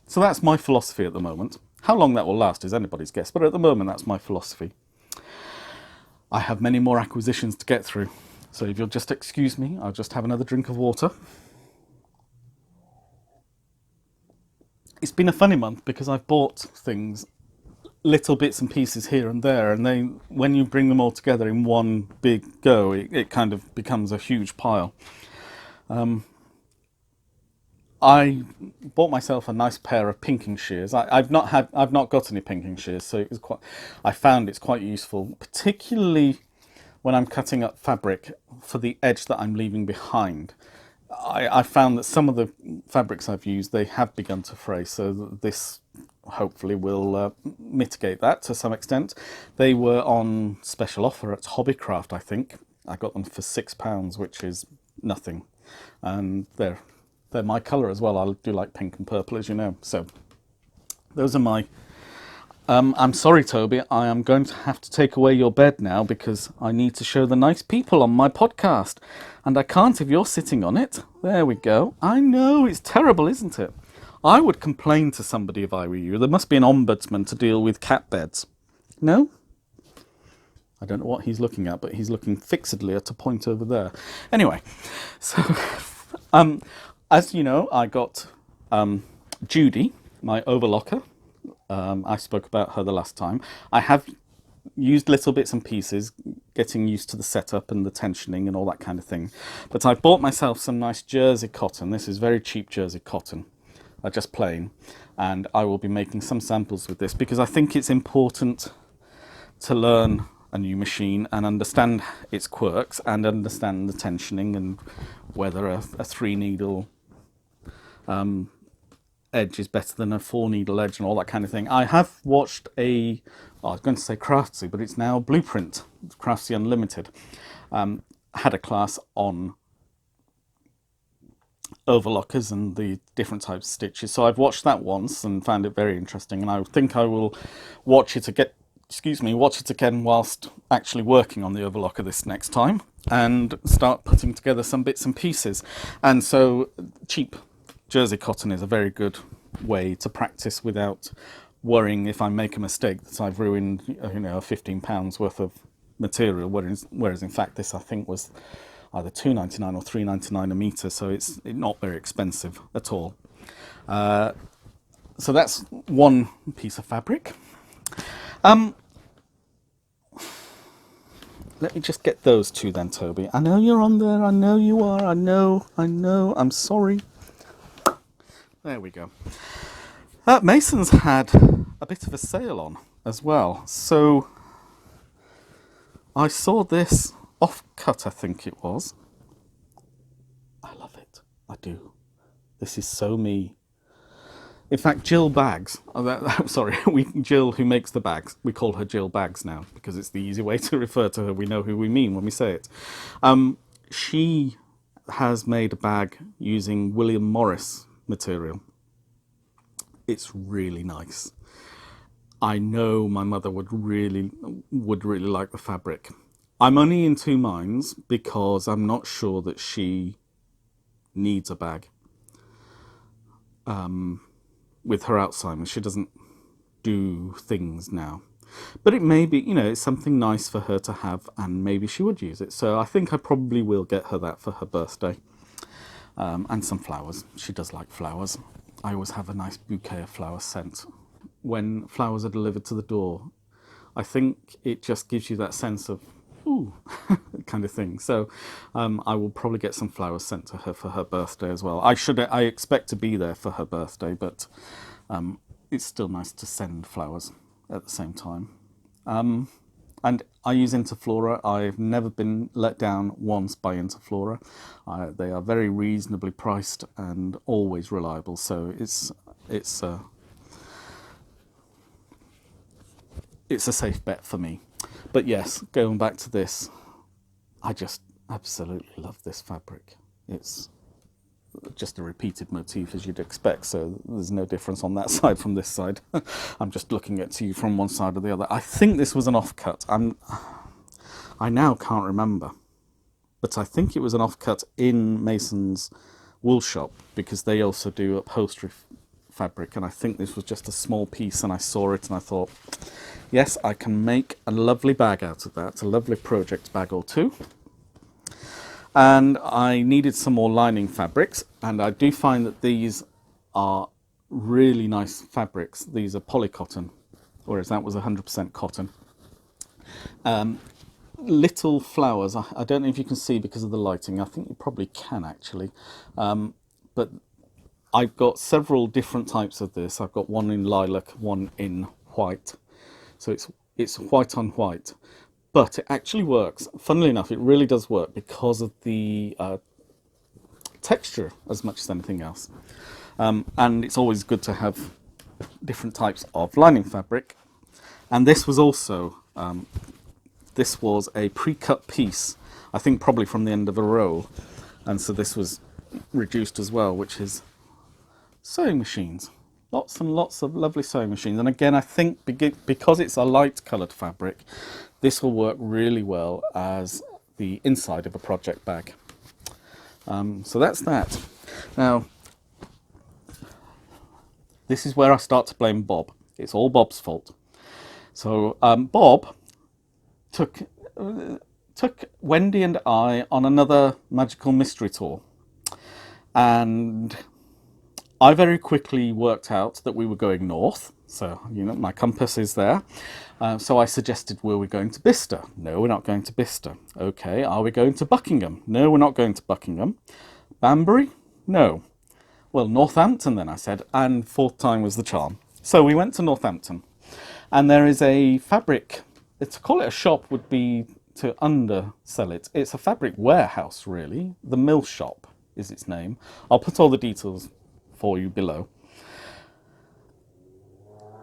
So that's my philosophy at the moment. How long that will last is anybody's guess, but at the moment that's my philosophy. I have many more acquisitions to get through, so if you'll just excuse me, I'll just have another drink of water. It's been a funny month because I've bought things, little bits and pieces here and there, and when you bring them all together in one big go, it kind of becomes a huge pile. I bought myself a nice pair of pinking shears. I've not got any pinking shears, so I found it's quite useful, particularly when I'm cutting up fabric for the edge that I'm leaving behind. I found that some of the fabrics I've used, they have begun to fray, so this hopefully will mitigate that to some extent. They were on special offer at Hobbycraft, I think. I got them for £6, which is nothing, and they're my colour as well. I do like pink and purple, as you know. So those are my... I'm sorry, Toby. I am going to have to take away your bed now because I need to show the nice people on my podcast. And I can't if you're sitting on it. There we go. I know, it's terrible, isn't it? I would complain to somebody if I were you. There must be an ombudsman to deal with cat beds. No? I don't know what he's looking at, but he's looking fixedly at a point over there. Anyway, so... as you know, I got Judy, my overlocker. I spoke about her the last time. I have used little bits and pieces, getting used to the setup and the tensioning and all that kind of thing. But I bought myself some nice jersey cotton. This is very cheap jersey cotton, just plain. And I will be making some samples with this because I think it's important to learn a new machine and understand its quirks and understand the tensioning and whether a 3-needle edge is better than a 4-needle edge and all that kind of thing. I have watched I was going to say Craftsy, but it's now Blueprint, Craftsy Unlimited, had a class on overlockers and the different types of stitches. So I've watched that once and found it very interesting, and I think I will watch it again whilst actually working on the overlocker this next time and start putting together some bits and pieces. And so cheap jersey cotton is a very good way to practice without worrying if I make a mistake that I've ruined, £15 worth of material, whereas in fact this I think was either £2.99 or £3.99 a metre, so it's not very expensive at all. So that's one piece of fabric. Let me just get those two then, Toby. I know you're on there, I know you are, I know, I'm sorry. There we go. Mason's had a bit of a sale on as well, so I saw this off-cut, I think it was. I love it, I do. This is so me. In fact, Jill Bags, Jill who makes the bags, we call her Jill Bags now because it's the easy way to refer to her. We know who we mean when we say it. She has made a bag using William Morris material. It's really nice. I know my mother would really like the fabric. I'm only in two minds because I'm not sure that she needs a bag. With her Alzheimer's, she doesn't do things now. But it may be, it's something nice for her to have, and maybe she would use it. So I think I probably will get her that for her birthday. And some flowers. She does like flowers. I always have a nice bouquet of flowers sent when flowers are delivered to the door. I think it just gives you that sense of, ooh, kind of thing. So I will probably get some flowers sent to her for her birthday as well. I expect to be there for her birthday, but it's still nice to send flowers at the same time. And I use Interflora. I've never been let down once by Interflora. They are very reasonably priced and always reliable. So it's a safe bet for me. But yes, going back to this, I just absolutely love this fabric. It's just a repeated motif as you'd expect, so there's no difference on that side from this side. I'm just looking at you from one side or the other. I think this was an offcut. I now can't remember, but I think it was an offcut in Mason's wool shop because they also do upholstery fabric, and I think this was just a small piece, and I saw it and I thought, yes, I can make a lovely bag out of that, a lovely project bag or two. And I needed some more lining fabrics, and I do find that these are really nice fabrics. These are polycotton, whereas that was 100% cotton. Little flowers. I don't know if you can see because of the lighting. I think you probably can actually. But I've got several different types of this. I've got one in lilac, one in white. So it's white on white. But it actually works. Funnily enough, it really does work because of the texture as much as anything else. And it's always good to have different types of lining fabric. And this was also, this was a pre-cut piece, I think probably from the end of a roll. And so this was reduced as well, which is sewing machines. Lots and lots of lovely sewing machines. And again, I think because it's a light coloured fabric, this will work really well as the inside of a project bag. So that's that. Now, this is where I start to blame Bob. It's all Bob's fault. So Bob took Wendy and I on another magical mystery tour. And I very quickly worked out that we were going north. So, you know, my compass is there. So I suggested, were we going to Bicester? No, we're not going to Bicester. Okay, are we going to Buckingham? No, we're not going to Buckingham. Banbury? No. Well, Northampton then, I said, and fourth time was the charm. So we went to Northampton, and there is a fabric, to call it a shop would be to undersell it. It's a fabric warehouse, really. The Mill Shop is its name. I'll put all the details for you below.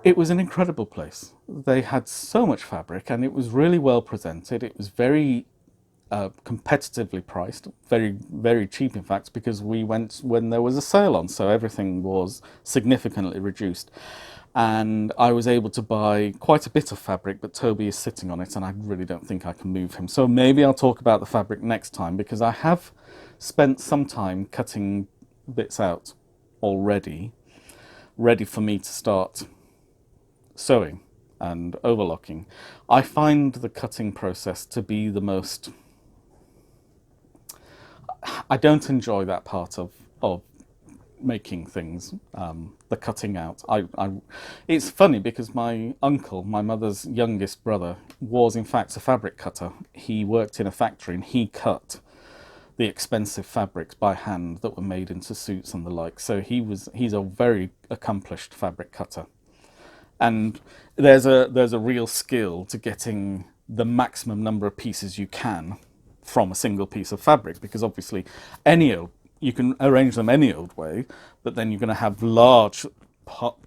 It was an incredible place. They had so much fabric, and it was really well presented. It was very competitively priced, very, very cheap, in fact, because we went when there was a sale on, so everything was significantly reduced. And I was able to buy quite a bit of fabric, but Toby is sitting on it, and I really don't think I can move him. So maybe I'll talk about the fabric next time, because I have spent some time cutting bits out already, ready for me to start sewing and overlocking. I find the cutting process to be the most... I don't enjoy that part of making things, the cutting out. It's funny because my uncle, my mother's youngest brother, was in fact a fabric cutter. He worked in a factory and he cut the expensive fabrics by hand that were made into suits and the like. So he's a very accomplished fabric cutter. And there's a real skill to getting the maximum number of pieces you can from a single piece of fabric, because obviously you can arrange them any old way, but then you're going to have large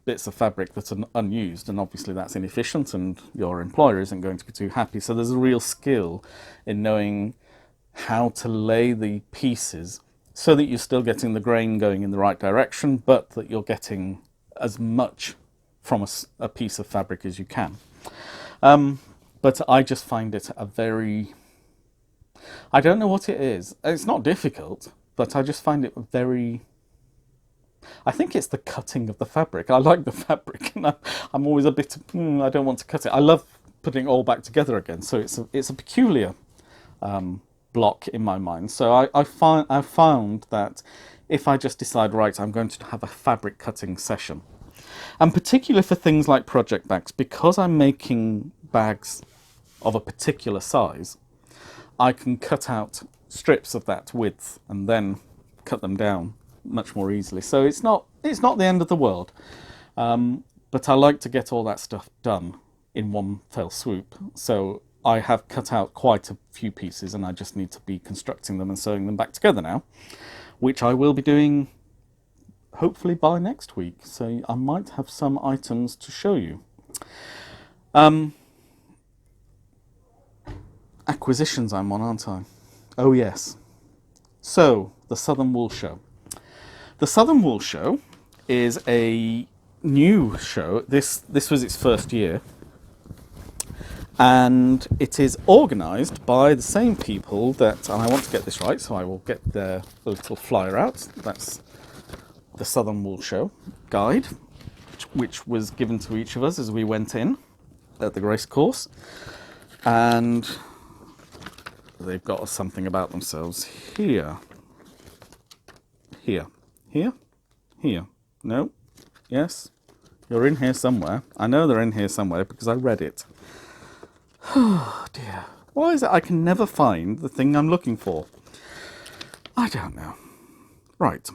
bits of fabric that are unused, and obviously that's inefficient and your employer isn't going to be too happy. So there's a real skill in knowing how to lay the pieces so that you're still getting the grain going in the right direction, but that you're getting as much from a piece of fabric as you can. But I just find it a very... I don't know what it is. It's not difficult, but I just find it very... I think it's the cutting of the fabric. I like the fabric, and I'm always a bit... I don't want to cut it. I love putting it all back together again, so it's a peculiar block in my mind. So I found that if I just decide, right, I'm going to have a fabric cutting session, and particularly for things like project bags, because I'm making bags of a particular size, I can cut out strips of that width and then cut them down much more easily. So it's not the end of the world, but I like to get all that stuff done in one fell swoop. So I have cut out quite a few pieces, and I just need to be constructing them and sewing them back together now, which I will be doing hopefully by next week. So I might have some items to show you. Acquisitions I'm on, aren't I? Oh yes. So, the Southern Wool Show. The Southern Wool Show is a new show. This was its first year. And it is organised by the same people that, and I want to get this right, so I will get the little flyer out. That's the Southern Wool Show guide, which was given to each of us as we went in at the Grace course. And they've got something about themselves here. Here. No? Yes? You're in here somewhere. I know they're in here somewhere because I read it. Oh dear. Why is it I can never find the thing I'm looking for? I don't know. Right.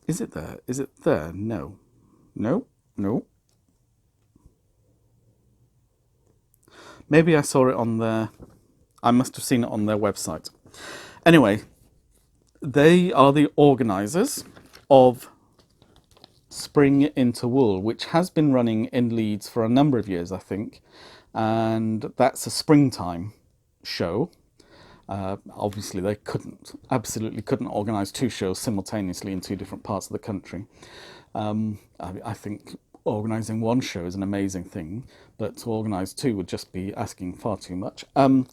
Is it there? Is it there? No. No. No. Maybe I saw it on their... I must have seen it on their website. Anyway, they are the organisers of Spring into Wool, which has been running in Leeds for a number of years, I think. And that's a springtime show. Obviously, they absolutely couldn't organise two shows simultaneously in two different parts of the country. I think organising one show is an amazing thing, but to organise two would just be asking far too much.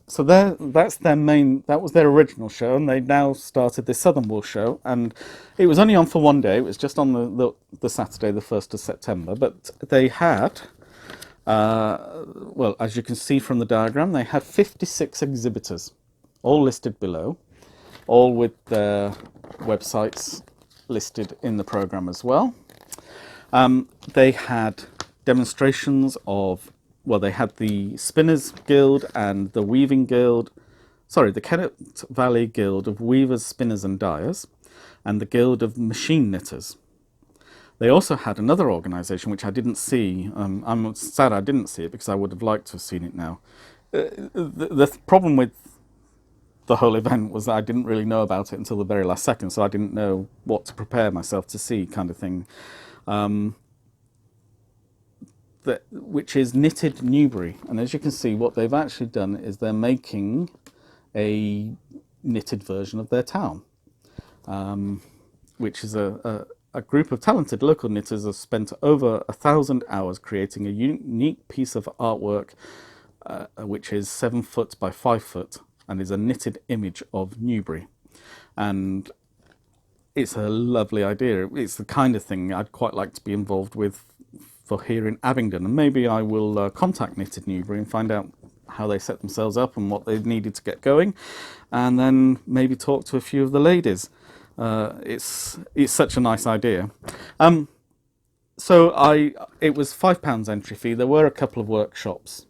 So that was their original show, and they now started this Southern Wool Show, and it was only on for one day. It was just on the Saturday, the 1st of September, but they had, well, as you can see from the diagram, they had 56 exhibitors, all listed below, all with their websites listed in the programme as well. They had demonstrations of, well, they had the Spinners Guild and the Weaving Guild, sorry, the Kennet Valley Guild of Weavers, Spinners and Dyers, and the Guild of Machine Knitters. They also had another organisation which I didn't see. I'm sad I didn't see it because I would have liked to have seen it now. The problem with the whole event was that I didn't really know about it until the very last second, so I didn't know what to prepare myself to see, kind of thing. Which is Knitted Newbury. And as you can see, what they've actually done is they're making a knitted version of their town, which is a group of talented local knitters have spent over 1,000 hours creating a unique piece of artwork, which is 7 foot by 5 foot, and is a knitted image of Newbury. And it's a lovely idea. It's the kind of thing I'd quite like to be involved with for here in Abingdon, and maybe I will contact Knitted Newbury and find out how they set themselves up and what they needed to get going, and then maybe talk to a few of the ladies. It's such a nice idea. So it was £5 entry fee. There were a couple of workshops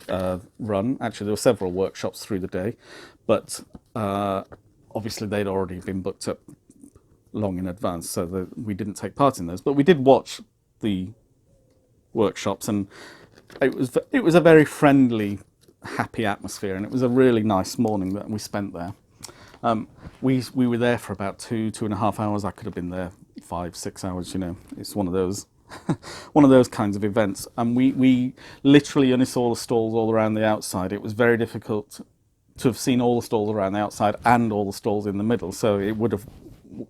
run. Actually, there were several workshops through the day, but obviously they'd already been booked up long in advance, so we didn't take part in those. But we did watch the workshops, and it was a very friendly, happy atmosphere, and it was a really nice morning that we spent there. We were there for about 2.5 hours. I could have been there 5-6 hours. You know, it's one of those one of those kinds of events. And we literally only saw the stalls all around the outside. It was very difficult to have seen all the stalls around the outside and all the stalls in the middle. So it would have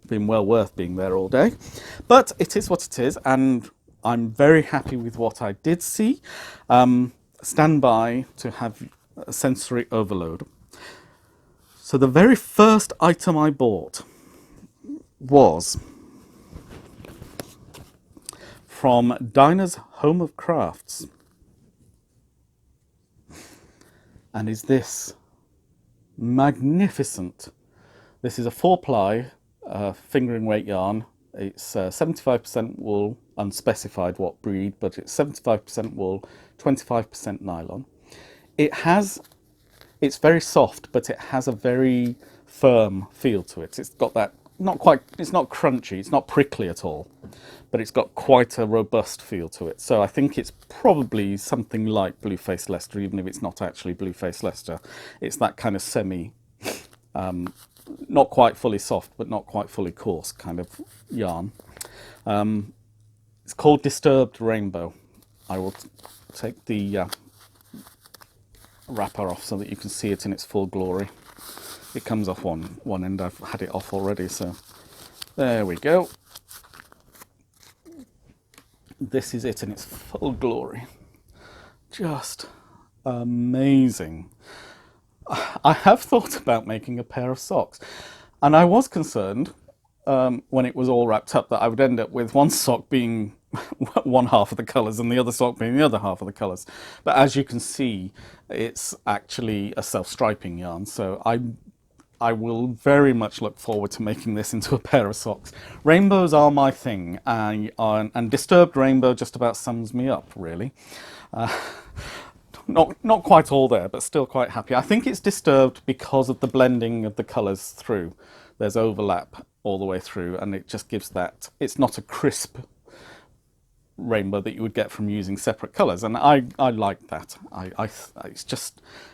been well worth being there all day. But it is what it is, and I'm very happy with what I did see. Stand by to have a sensory overload. So the very first item I bought was from Dinah's Home of Crafts, and is this magnificent. This is a 4-ply fingering weight yarn. It's 75% wool, unspecified what breed, but it's 75% wool, 25% nylon. It's very soft, but it has a very firm feel to it. It's got that, it's not crunchy, it's not prickly at all, but it's got quite a robust feel to it. So I think it's probably something like Blue-Faced Leicester, even if it's not actually Blue-Faced Leicester. It's that kind of semi, not quite fully soft, but not quite fully coarse kind of yarn. It's called Disturbed Rainbow. I will take the wrapper off so that you can see it in its full glory. It comes off one end. I've had it off already, so there we go. This is it in its full glory. Just amazing. I have thought about making a pair of socks, and I was concerned when it was all wrapped up that I would end up with one sock being one half of the colours and the other sock being the other half of the colours. But as you can see, it's actually a self-striping yarn, so I will very much look forward to making this into a pair of socks. Rainbows are my thing, and Disturbed Rainbow just about sums me up, really. Not quite all there, but still quite happy. I think it's disturbed because of the blending of the colours through. There's overlap all the way through, and it just gives that. It's not a crisp rainbow that you would get from using separate colours, and I like that.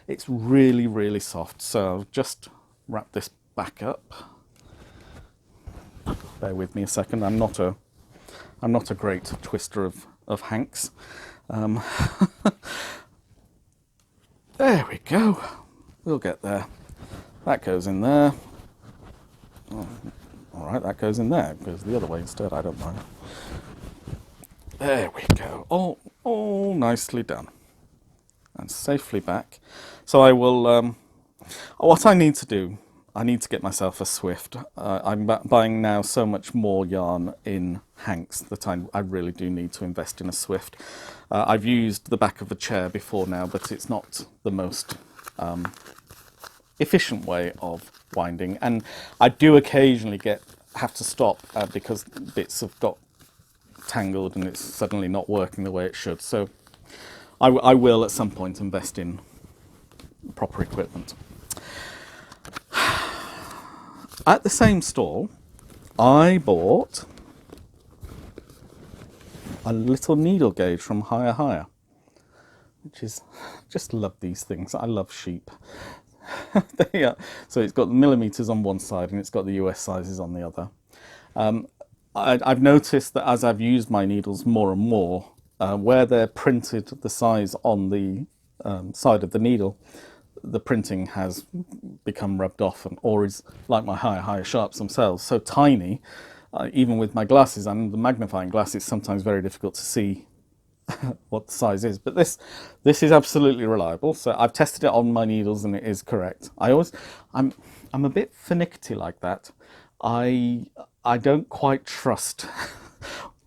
It's really, really soft. So I'll just wrap this back up. Bear with me a second. I'm not a great twister of hanks. There we go. We'll get there. That goes in there. Oh, all right, that goes in there. It goes the other way instead. I don't mind. There we go. All nicely done. And safely back. So I will... what I need to do, I need to get myself a Swift. I'm buying now so much more yarn in hanks that I really do need to invest in a Swift. I've used the back of a chair before now, but it's not the most efficient way of winding. And I do occasionally have to stop because bits have got tangled and it's suddenly not working the way it should. So I will at some point invest in proper equipment. At the same stall, I bought a little needle gauge from Higher Higher, which is, just love these things. I love sheep. They are, so it's got the millimeters on one side and it's got the US sizes on the other. I've noticed that as I've used my needles more and more, where they're printed the size on the side of the needle, the printing has become rubbed off, or is like my higher sharps themselves, so tiny. Even with my glasses and the magnifying glass, it's sometimes very difficult to see what the size is. But this is absolutely reliable. So I've tested it on my needles and it is correct. I'm a bit finicky like that. I don't quite trust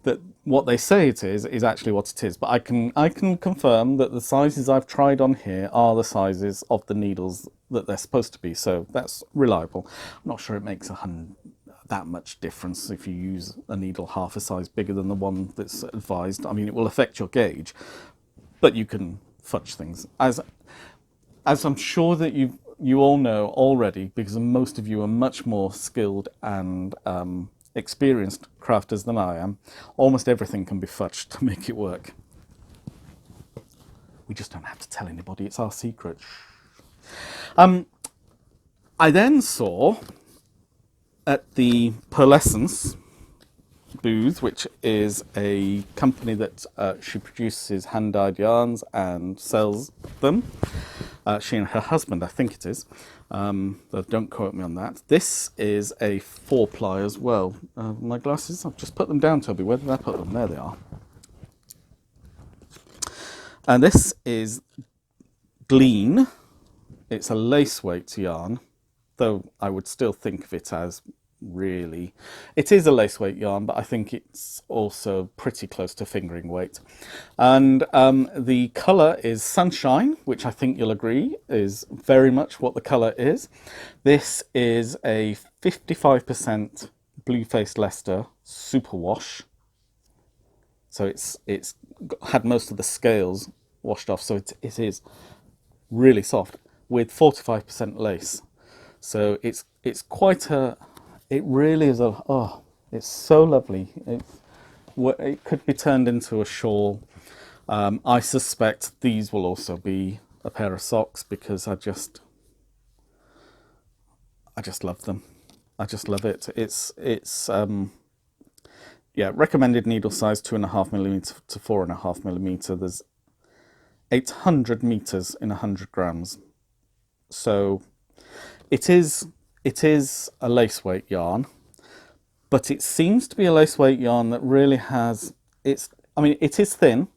that what they say it is actually what it is. But I can confirm that the sizes I've tried on here are the sizes of the needles that they're supposed to be. So that's reliable. I'm not sure it makes that much difference if you use a needle half a size bigger than the one that's advised. I mean, it will affect your gauge, but you can fudge things. As I'm sure that you all know already, because most of you are much more skilled and experienced crafters than I am, almost everything can be fudged to make it work. We just don't have to tell anybody, it's our secret. I then saw at the Pearlescence booth, which is a company that she produces hand-dyed yarns and sells them. She and her husband, I think it is. Don't quote me on that. This is a 4-ply as well. My glasses, I've just put them down, Toby. Where did I put them? There they are. And this is Glean. It's a lace weight yarn, though I would still think of it as really, it is a lace weight yarn, but I think it's also pretty close to fingering weight. And the colour is Sunshine, which I think you'll agree is very much what the colour is. This is a 55% Blue-Faced Leicester superwash. So it's had most of the scales washed off, so it is really soft with 45% lace. So it's quite a, it really is a, oh, it's so lovely. It could be turned into a shawl. I suspect these will also be a pair of socks because I just love them. I just love it. It's yeah, recommended needle size 2.5mm to 4.5mm. There's 800 meters in 100 grams. So it is a lace weight yarn, but it seems to be a lace weight yarn that really has, I mean, it is thin.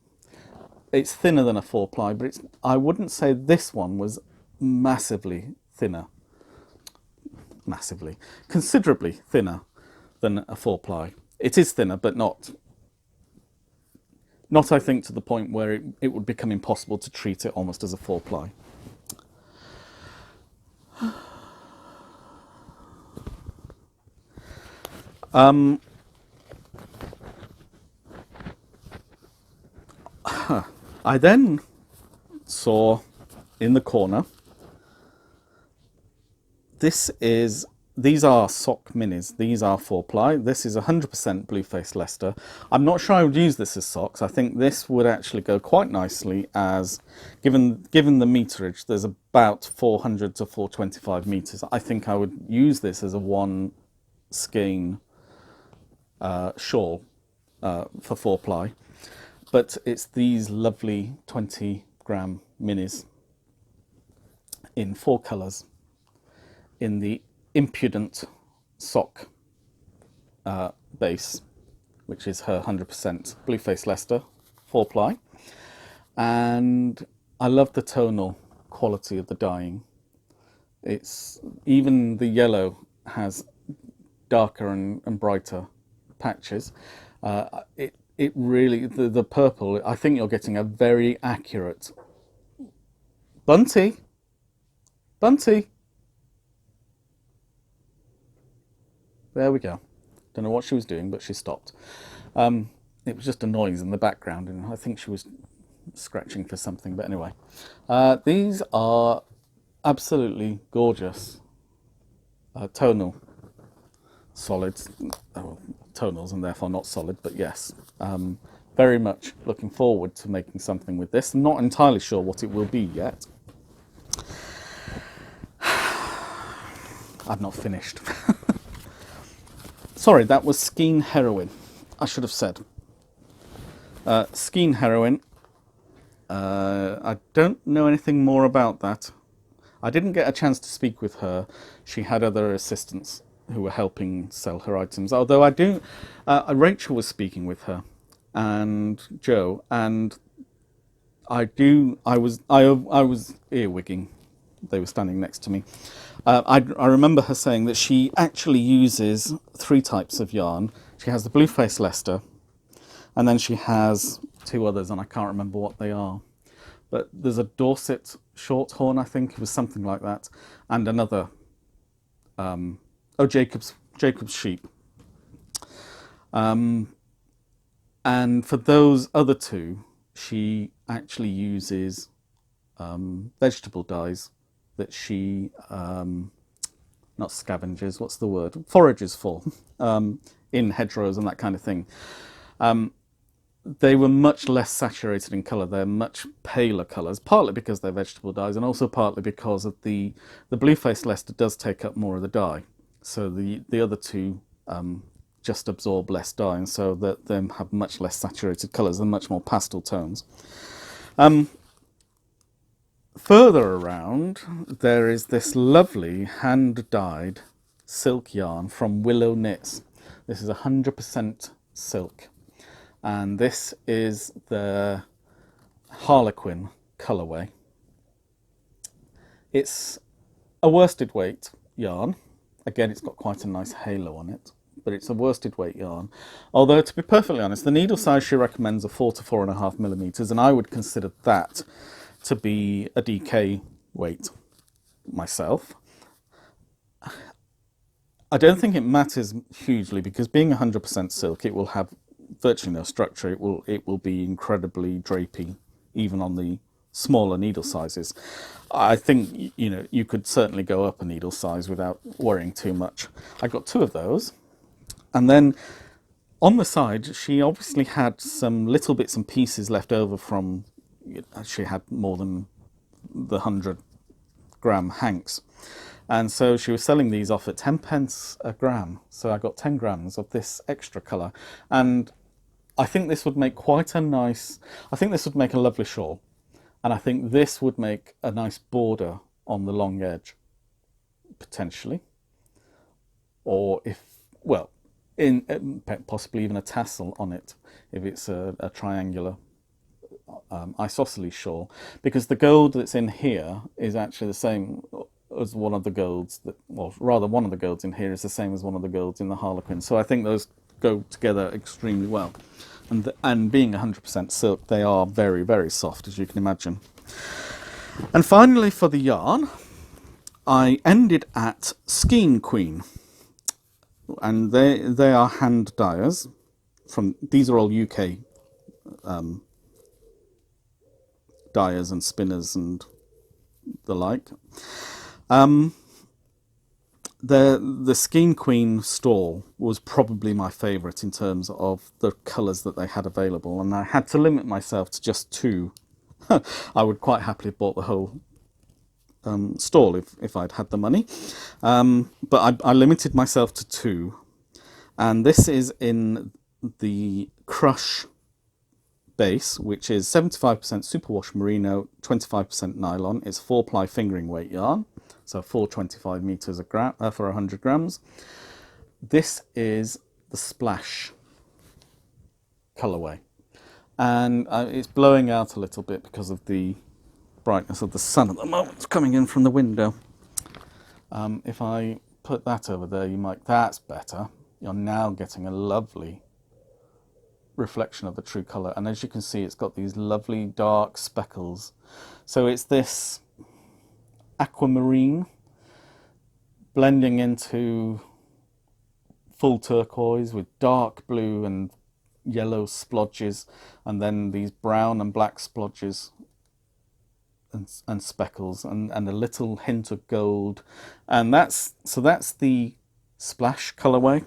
It's thinner than a 4-ply, but I wouldn't say this one was massively thinner. Massively. Considerably thinner than a 4-ply. It is thinner, but not I think to the point where it would become impossible to treat it almost as a 4-ply. I then saw in the corner, these are sock minis. These are 4-ply. This is 100% Blue-Faced Leicester. I'm not sure I would use this as socks. I think this would actually go quite nicely as, given the meterage, there's about 400 to 425 meters. I think I would use this as a 1 skein shawl for 4-ply. But it's these lovely 20-gram minis in 4 colours in the Impudent sock base, which is her 100% Blue-Faced Leicester 4-ply. And I love the tonal quality of the dyeing. It's even the yellow has darker and brighter patches. It really, the purple, I think you're getting a very accurate... Bunty! There we go. Don't know what she was doing, but she stopped. it was just a noise in the background, and I think she was scratching for something. But anyway, these are absolutely gorgeous tonal solids, tonals, and therefore not solid, but yes. Very much looking forward to making something with this. I'm not entirely sure what it will be yet. I've not finished. Sorry, that was skein heroin. I should have said. Skein heroin. I don't know anything more about that. I didn't get a chance to speak with her. She had other assistants who were helping sell her items. Although I do, Rachel was speaking with her, and Joe, and I was earwigging. They were standing next to me. I remember her saying that she actually uses 3 types of yarn. She has the Blueface Leicester, and then she has 2 others, and I can't remember what they are. But there's a Dorset Shorthorn, I think it was something like that, and another. Jacob's Sheep. And for those other 2, she actually uses vegetable dyes that she not scavengers, what's the word? Forages for in hedgerows and that kind of thing. They were much less saturated in colour. They're much paler colours, partly because they're vegetable dyes, and also partly because of the Blueface Leicester does take up more of the dye. So the other 2 just absorb less dye, and so that they have much less saturated colours and much more pastel tones. Further around, there is this lovely hand-dyed silk yarn from Willow Knits. This is 100% silk, and this is the Harlequin colourway. It's a worsted weight yarn. Again, it's got quite a nice halo on it, but it's a worsted weight yarn. Although, to be perfectly honest, the needle size she recommends are 4 to 4.5 millimeters, and I would consider that to be a DK weight myself. I don't think it matters hugely, because being 100% silk, it will have virtually no structure. It will be incredibly drapey, even on the smaller needle sizes. I think you could certainly go up a needle size without worrying too much. I got 2 of those, and then on the side she obviously had some little bits and pieces left over from, she had more than the 100-gram hanks, and so she was selling these off at 10 pence a gram. So I got 10 grams of this extra colour, and I think this would make quite a nice, I think this would make a lovely shawl. And I think this would make a nice border on the long edge, potentially. Or possibly even a tassel on it, if it's a triangular isosceles shawl. Because the gold that's in here is actually the same as one of the golds, one of the golds in here is the same as one of the golds in the Harlequin. So I think those go together extremely well. And being 100% silk, they are very, very soft, as you can imagine. And finally, for the yarn, I ended at Skein Queen. And they are hand dyers. These are all UK dyers and spinners and the like. The Skein Queen stall was probably my favourite in terms of the colours that they had available, and I had to limit myself to just 2. I would quite happily have bought the whole stall if I'd had the money, but I limited myself to 2, and this is in the Crush base, which is 75% superwash merino, 25% nylon. It's 4-ply fingering weight yarn. So 425 meters for 100 grams. This is the Splash colourway, and it's blowing out a little bit because of the brightness of the sun at the moment. It's coming in from the window. If I put that over there, that's better. You're now getting a lovely reflection of the true colour, and as you can see, it's got these lovely dark speckles. So it's this aquamarine blending into full turquoise with dark blue and yellow splodges, and then these brown and black splodges and speckles, and a little hint of gold. And that's the splash colorway.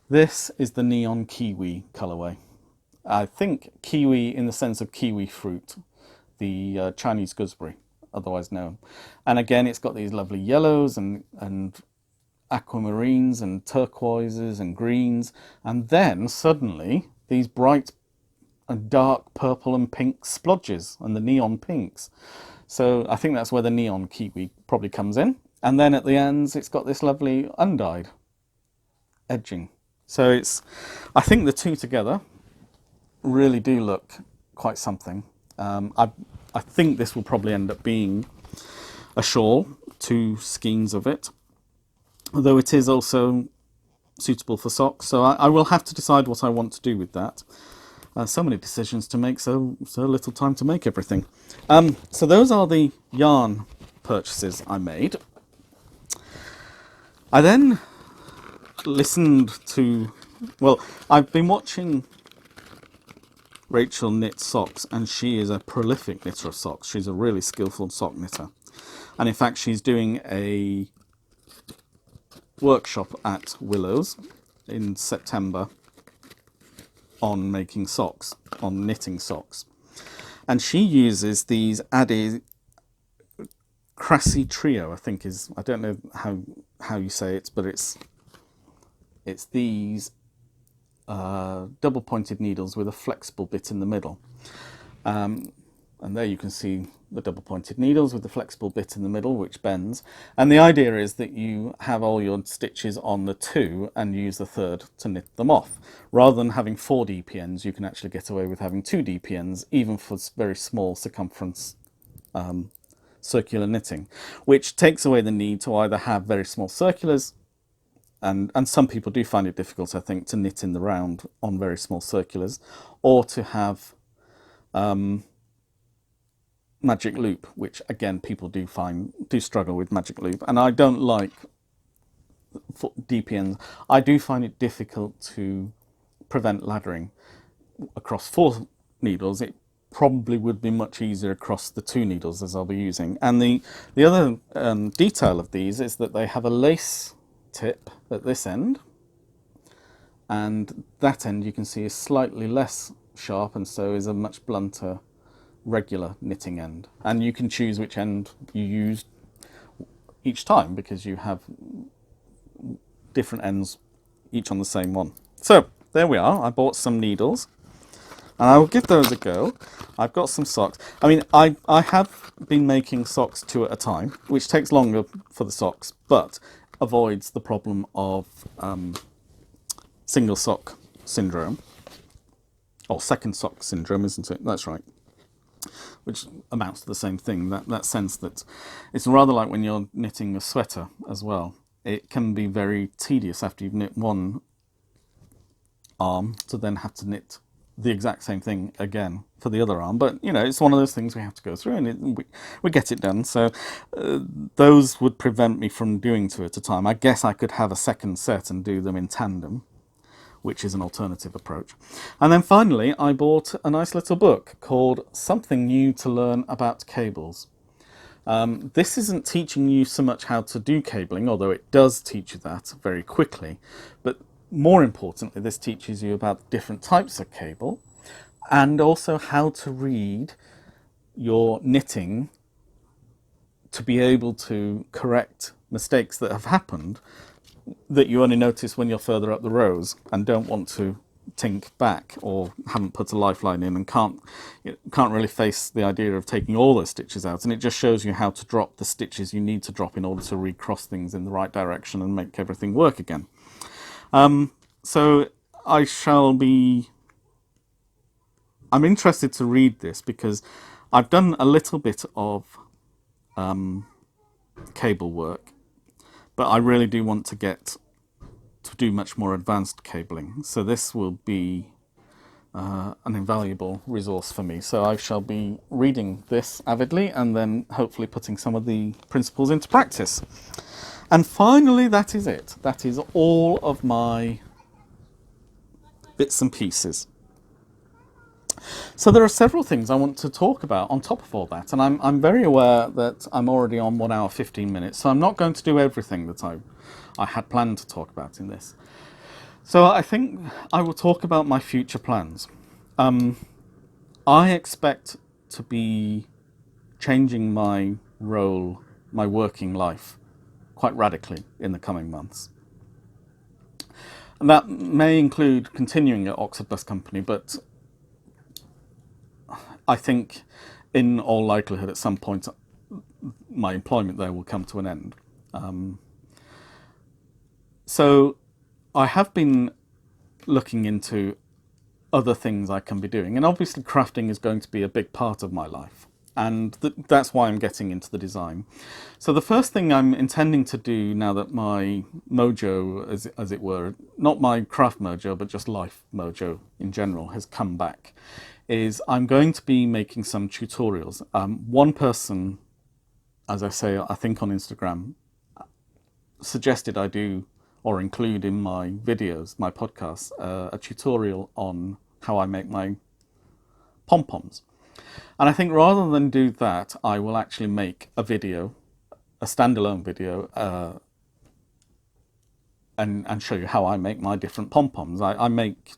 This is the neon kiwi colorway. I think kiwi in the sense of kiwi fruit, the Chinese gooseberry, otherwise known. And again, it's got these lovely yellows and aquamarines and turquoises and greens, and then suddenly these bright and dark purple and pink splodges and the neon pinks. So I think that's where the neon kiwi probably comes in. And then at the ends, it's got this lovely undyed edging. So I think the two together really do look quite something. I think this will probably end up being a shawl, 2 skeins of it, although it is also suitable for socks. So I will have to decide what I want to do with that. So many decisions to make, so little time to make everything. So those are the yarn purchases I made. I then listened to, well, I've been watching Rachel knit socks, and she is a prolific knitter of socks. She's a really skillful sock knitter. And in fact, she's doing a workshop at Willow's in September on making socks, on knitting socks. And she uses these Addy Crassy Trio, I think is, I don't know how you say it, but it's these double pointed needles with a flexible bit in the middle. And there you can see the double pointed needles with the flexible bit in the middle, which bends. And the idea is that you have all your stitches on the 2 and use the 3rd to knit them off. Rather than having 4 DPNs, you can actually get away with having 2 DPNs, even for very small circumference circular knitting, which takes away the need to either have very small circulars, and some people do find it difficult, I think, to knit in the round on very small circulars, or to have magic loop, which again people do struggle with magic loop. And I don't like DPNs. I do find it difficult to prevent laddering across 4 needles. It probably would be much easier across the 2 needles as I'll be using. And the other detail of these is that they have a lace tip at this end, and that end you can see is slightly less sharp, and so is a much blunter regular knitting end. And you can choose which end you use each time, because you have different ends each on the same one. So there we are. I bought some needles and I will give those a go. I've got some socks. I mean, I have been making socks 2 at a time, which takes longer for the socks, but avoids the problem of single sock syndrome, or second sock syndrome, isn't it? That's right. Which amounts to the same thing, that sense that it's rather like when you're knitting a sweater as well. It can be very tedious after you've knit one arm to then have to knit the exact same thing again for the other arm. But, you know, it's one of those things we have to go through, and we get it done. So those would prevent me from doing 2 at a time. I guess I could have a second set and do them in tandem, which is an alternative approach. And then finally, I bought a nice little book called Something New to Learn About Cables. This isn't teaching you so much how to do cabling, although it does teach you that very quickly. But more importantly, this teaches you about different types of cable, and also how to read your knitting to be able to correct mistakes that have happened that you only notice when you're further up the rows and don't want to tink back, or haven't put a lifeline in and can't really face the idea of taking all those stitches out. And it just shows you how to drop the stitches you need to drop in order to recross things in the right direction and make everything work again. So I'm interested to read this because I've done a little bit of cable work, but I really do want to get to do much more advanced cabling. So this will be an invaluable resource for me. So I shall be reading this avidly and then hopefully putting some of the principles into practice. And finally, that is it. That is all of my bits and pieces. So there are several things I want to talk about on top of all that, and I'm very aware that I'm already on 1 hour 15 minutes, so I'm not going to do everything that I had planned to talk about in this. So I think I will talk about my future plans. I expect to be changing my role, my working life, quite radically in the coming months. And that may include continuing at Oxford Bus Company, but I think in all likelihood at some point my employment there will come to an end. So I have been looking into other things I can be doing, and obviously crafting is going to be a big part of my life, and that's why I'm getting into the design. So the first thing I'm intending to do now that my mojo, as it were, not my craft mojo but just life mojo in general, has come back, is I'm going to be making some tutorials. One person, as I say, I think on Instagram, suggested I do or include in my videos, my podcasts, a tutorial on how I make my pom-poms. And I think rather than do that, I will actually make a video, a standalone video, and show you how I make my different pom-poms. I make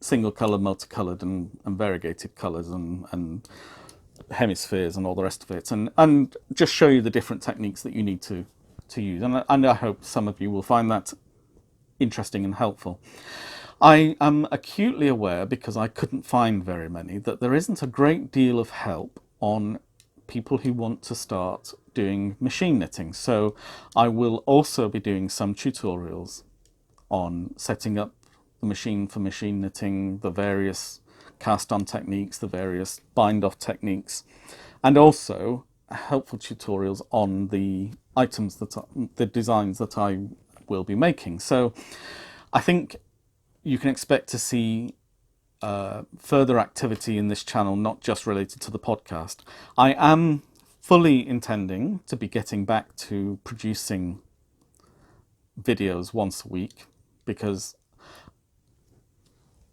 single colour, multicolored and variegated colours and hemispheres and all the rest of it, and just show you the different techniques that you need to use. And I hope some of you will find that interesting and helpful. I am acutely aware, because I couldn't find very many, that there isn't a great deal of help on people who want to start doing machine knitting. So I will also be doing some tutorials on setting up the machine for machine knitting, the various cast on techniques, the various bind off techniques, and also helpful tutorials on the items the designs that I will be making. So I think you can expect to see further activity in this channel, not just related to the podcast. I am fully intending to be getting back to producing videos once a week, because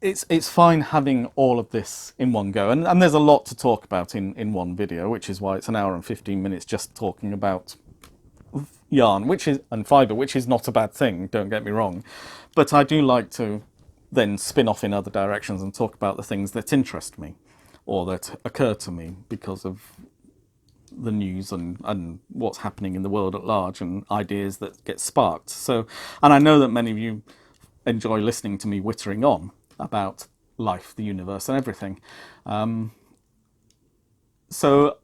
it's fine having all of this in one go, and there's a lot to talk about in one video, which is why it's 1 hour and 15 minutes just talking about yarn, and fibre, which is not a bad thing, don't get me wrong, but I do like to then spin off in other directions and talk about the things that interest me or that occur to me because of the news and what's happening in the world at large and ideas that get sparked. So, and I know that many of you enjoy listening to me whittering on about life, the universe and everything. So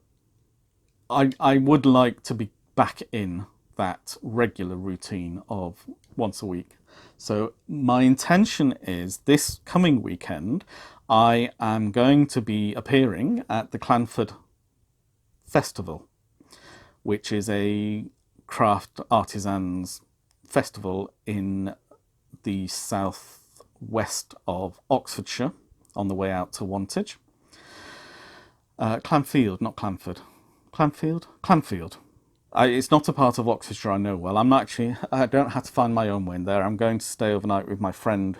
I would like to be back in that regular routine of once a week. So my intention is this coming weekend I am going to be appearing at the Clanford Festival, which is a craft artisans festival in the southwest of Oxfordshire on the way out to Wantage. Clanfield, not Clanford. Clanfield. It's not a part of Oxfordshire I know well. I don't have to find my own way in there. I'm going to stay overnight with my friend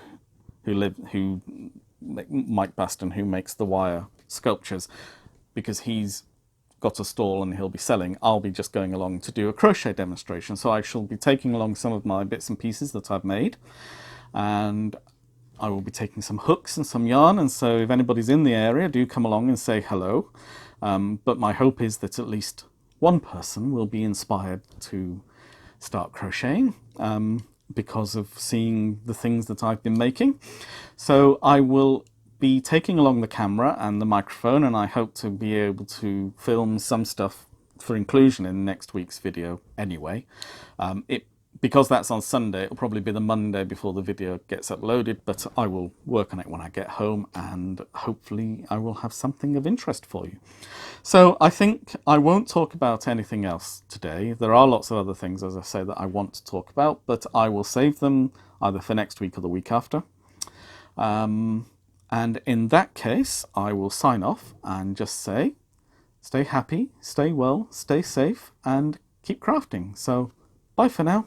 Mike Baston, who makes the wire sculptures, because he's got a stall and he'll be selling. I'll be just going along to do a crochet demonstration. So I shall be taking along some of my bits and pieces that I've made, and I will be taking some hooks and some yarn. And so if anybody's in the area, do come along and say hello. But my hope is that at least one person will be inspired to start crocheting because of seeing the things that I've been making. So I will be taking along the camera and the microphone, and I hope to be able to film some stuff for inclusion in next week's video anyway. Because that's on Sunday, it'll probably be the Monday before the video gets uploaded, but I will work on it when I get home, and hopefully I will have something of interest for you. So I think I won't talk about anything else today. There are lots of other things, as I say, that I want to talk about, but I will save them either for next week or the week after. And in that case, I will sign off and just say, stay happy, stay well, stay safe, and keep crafting. So bye for now.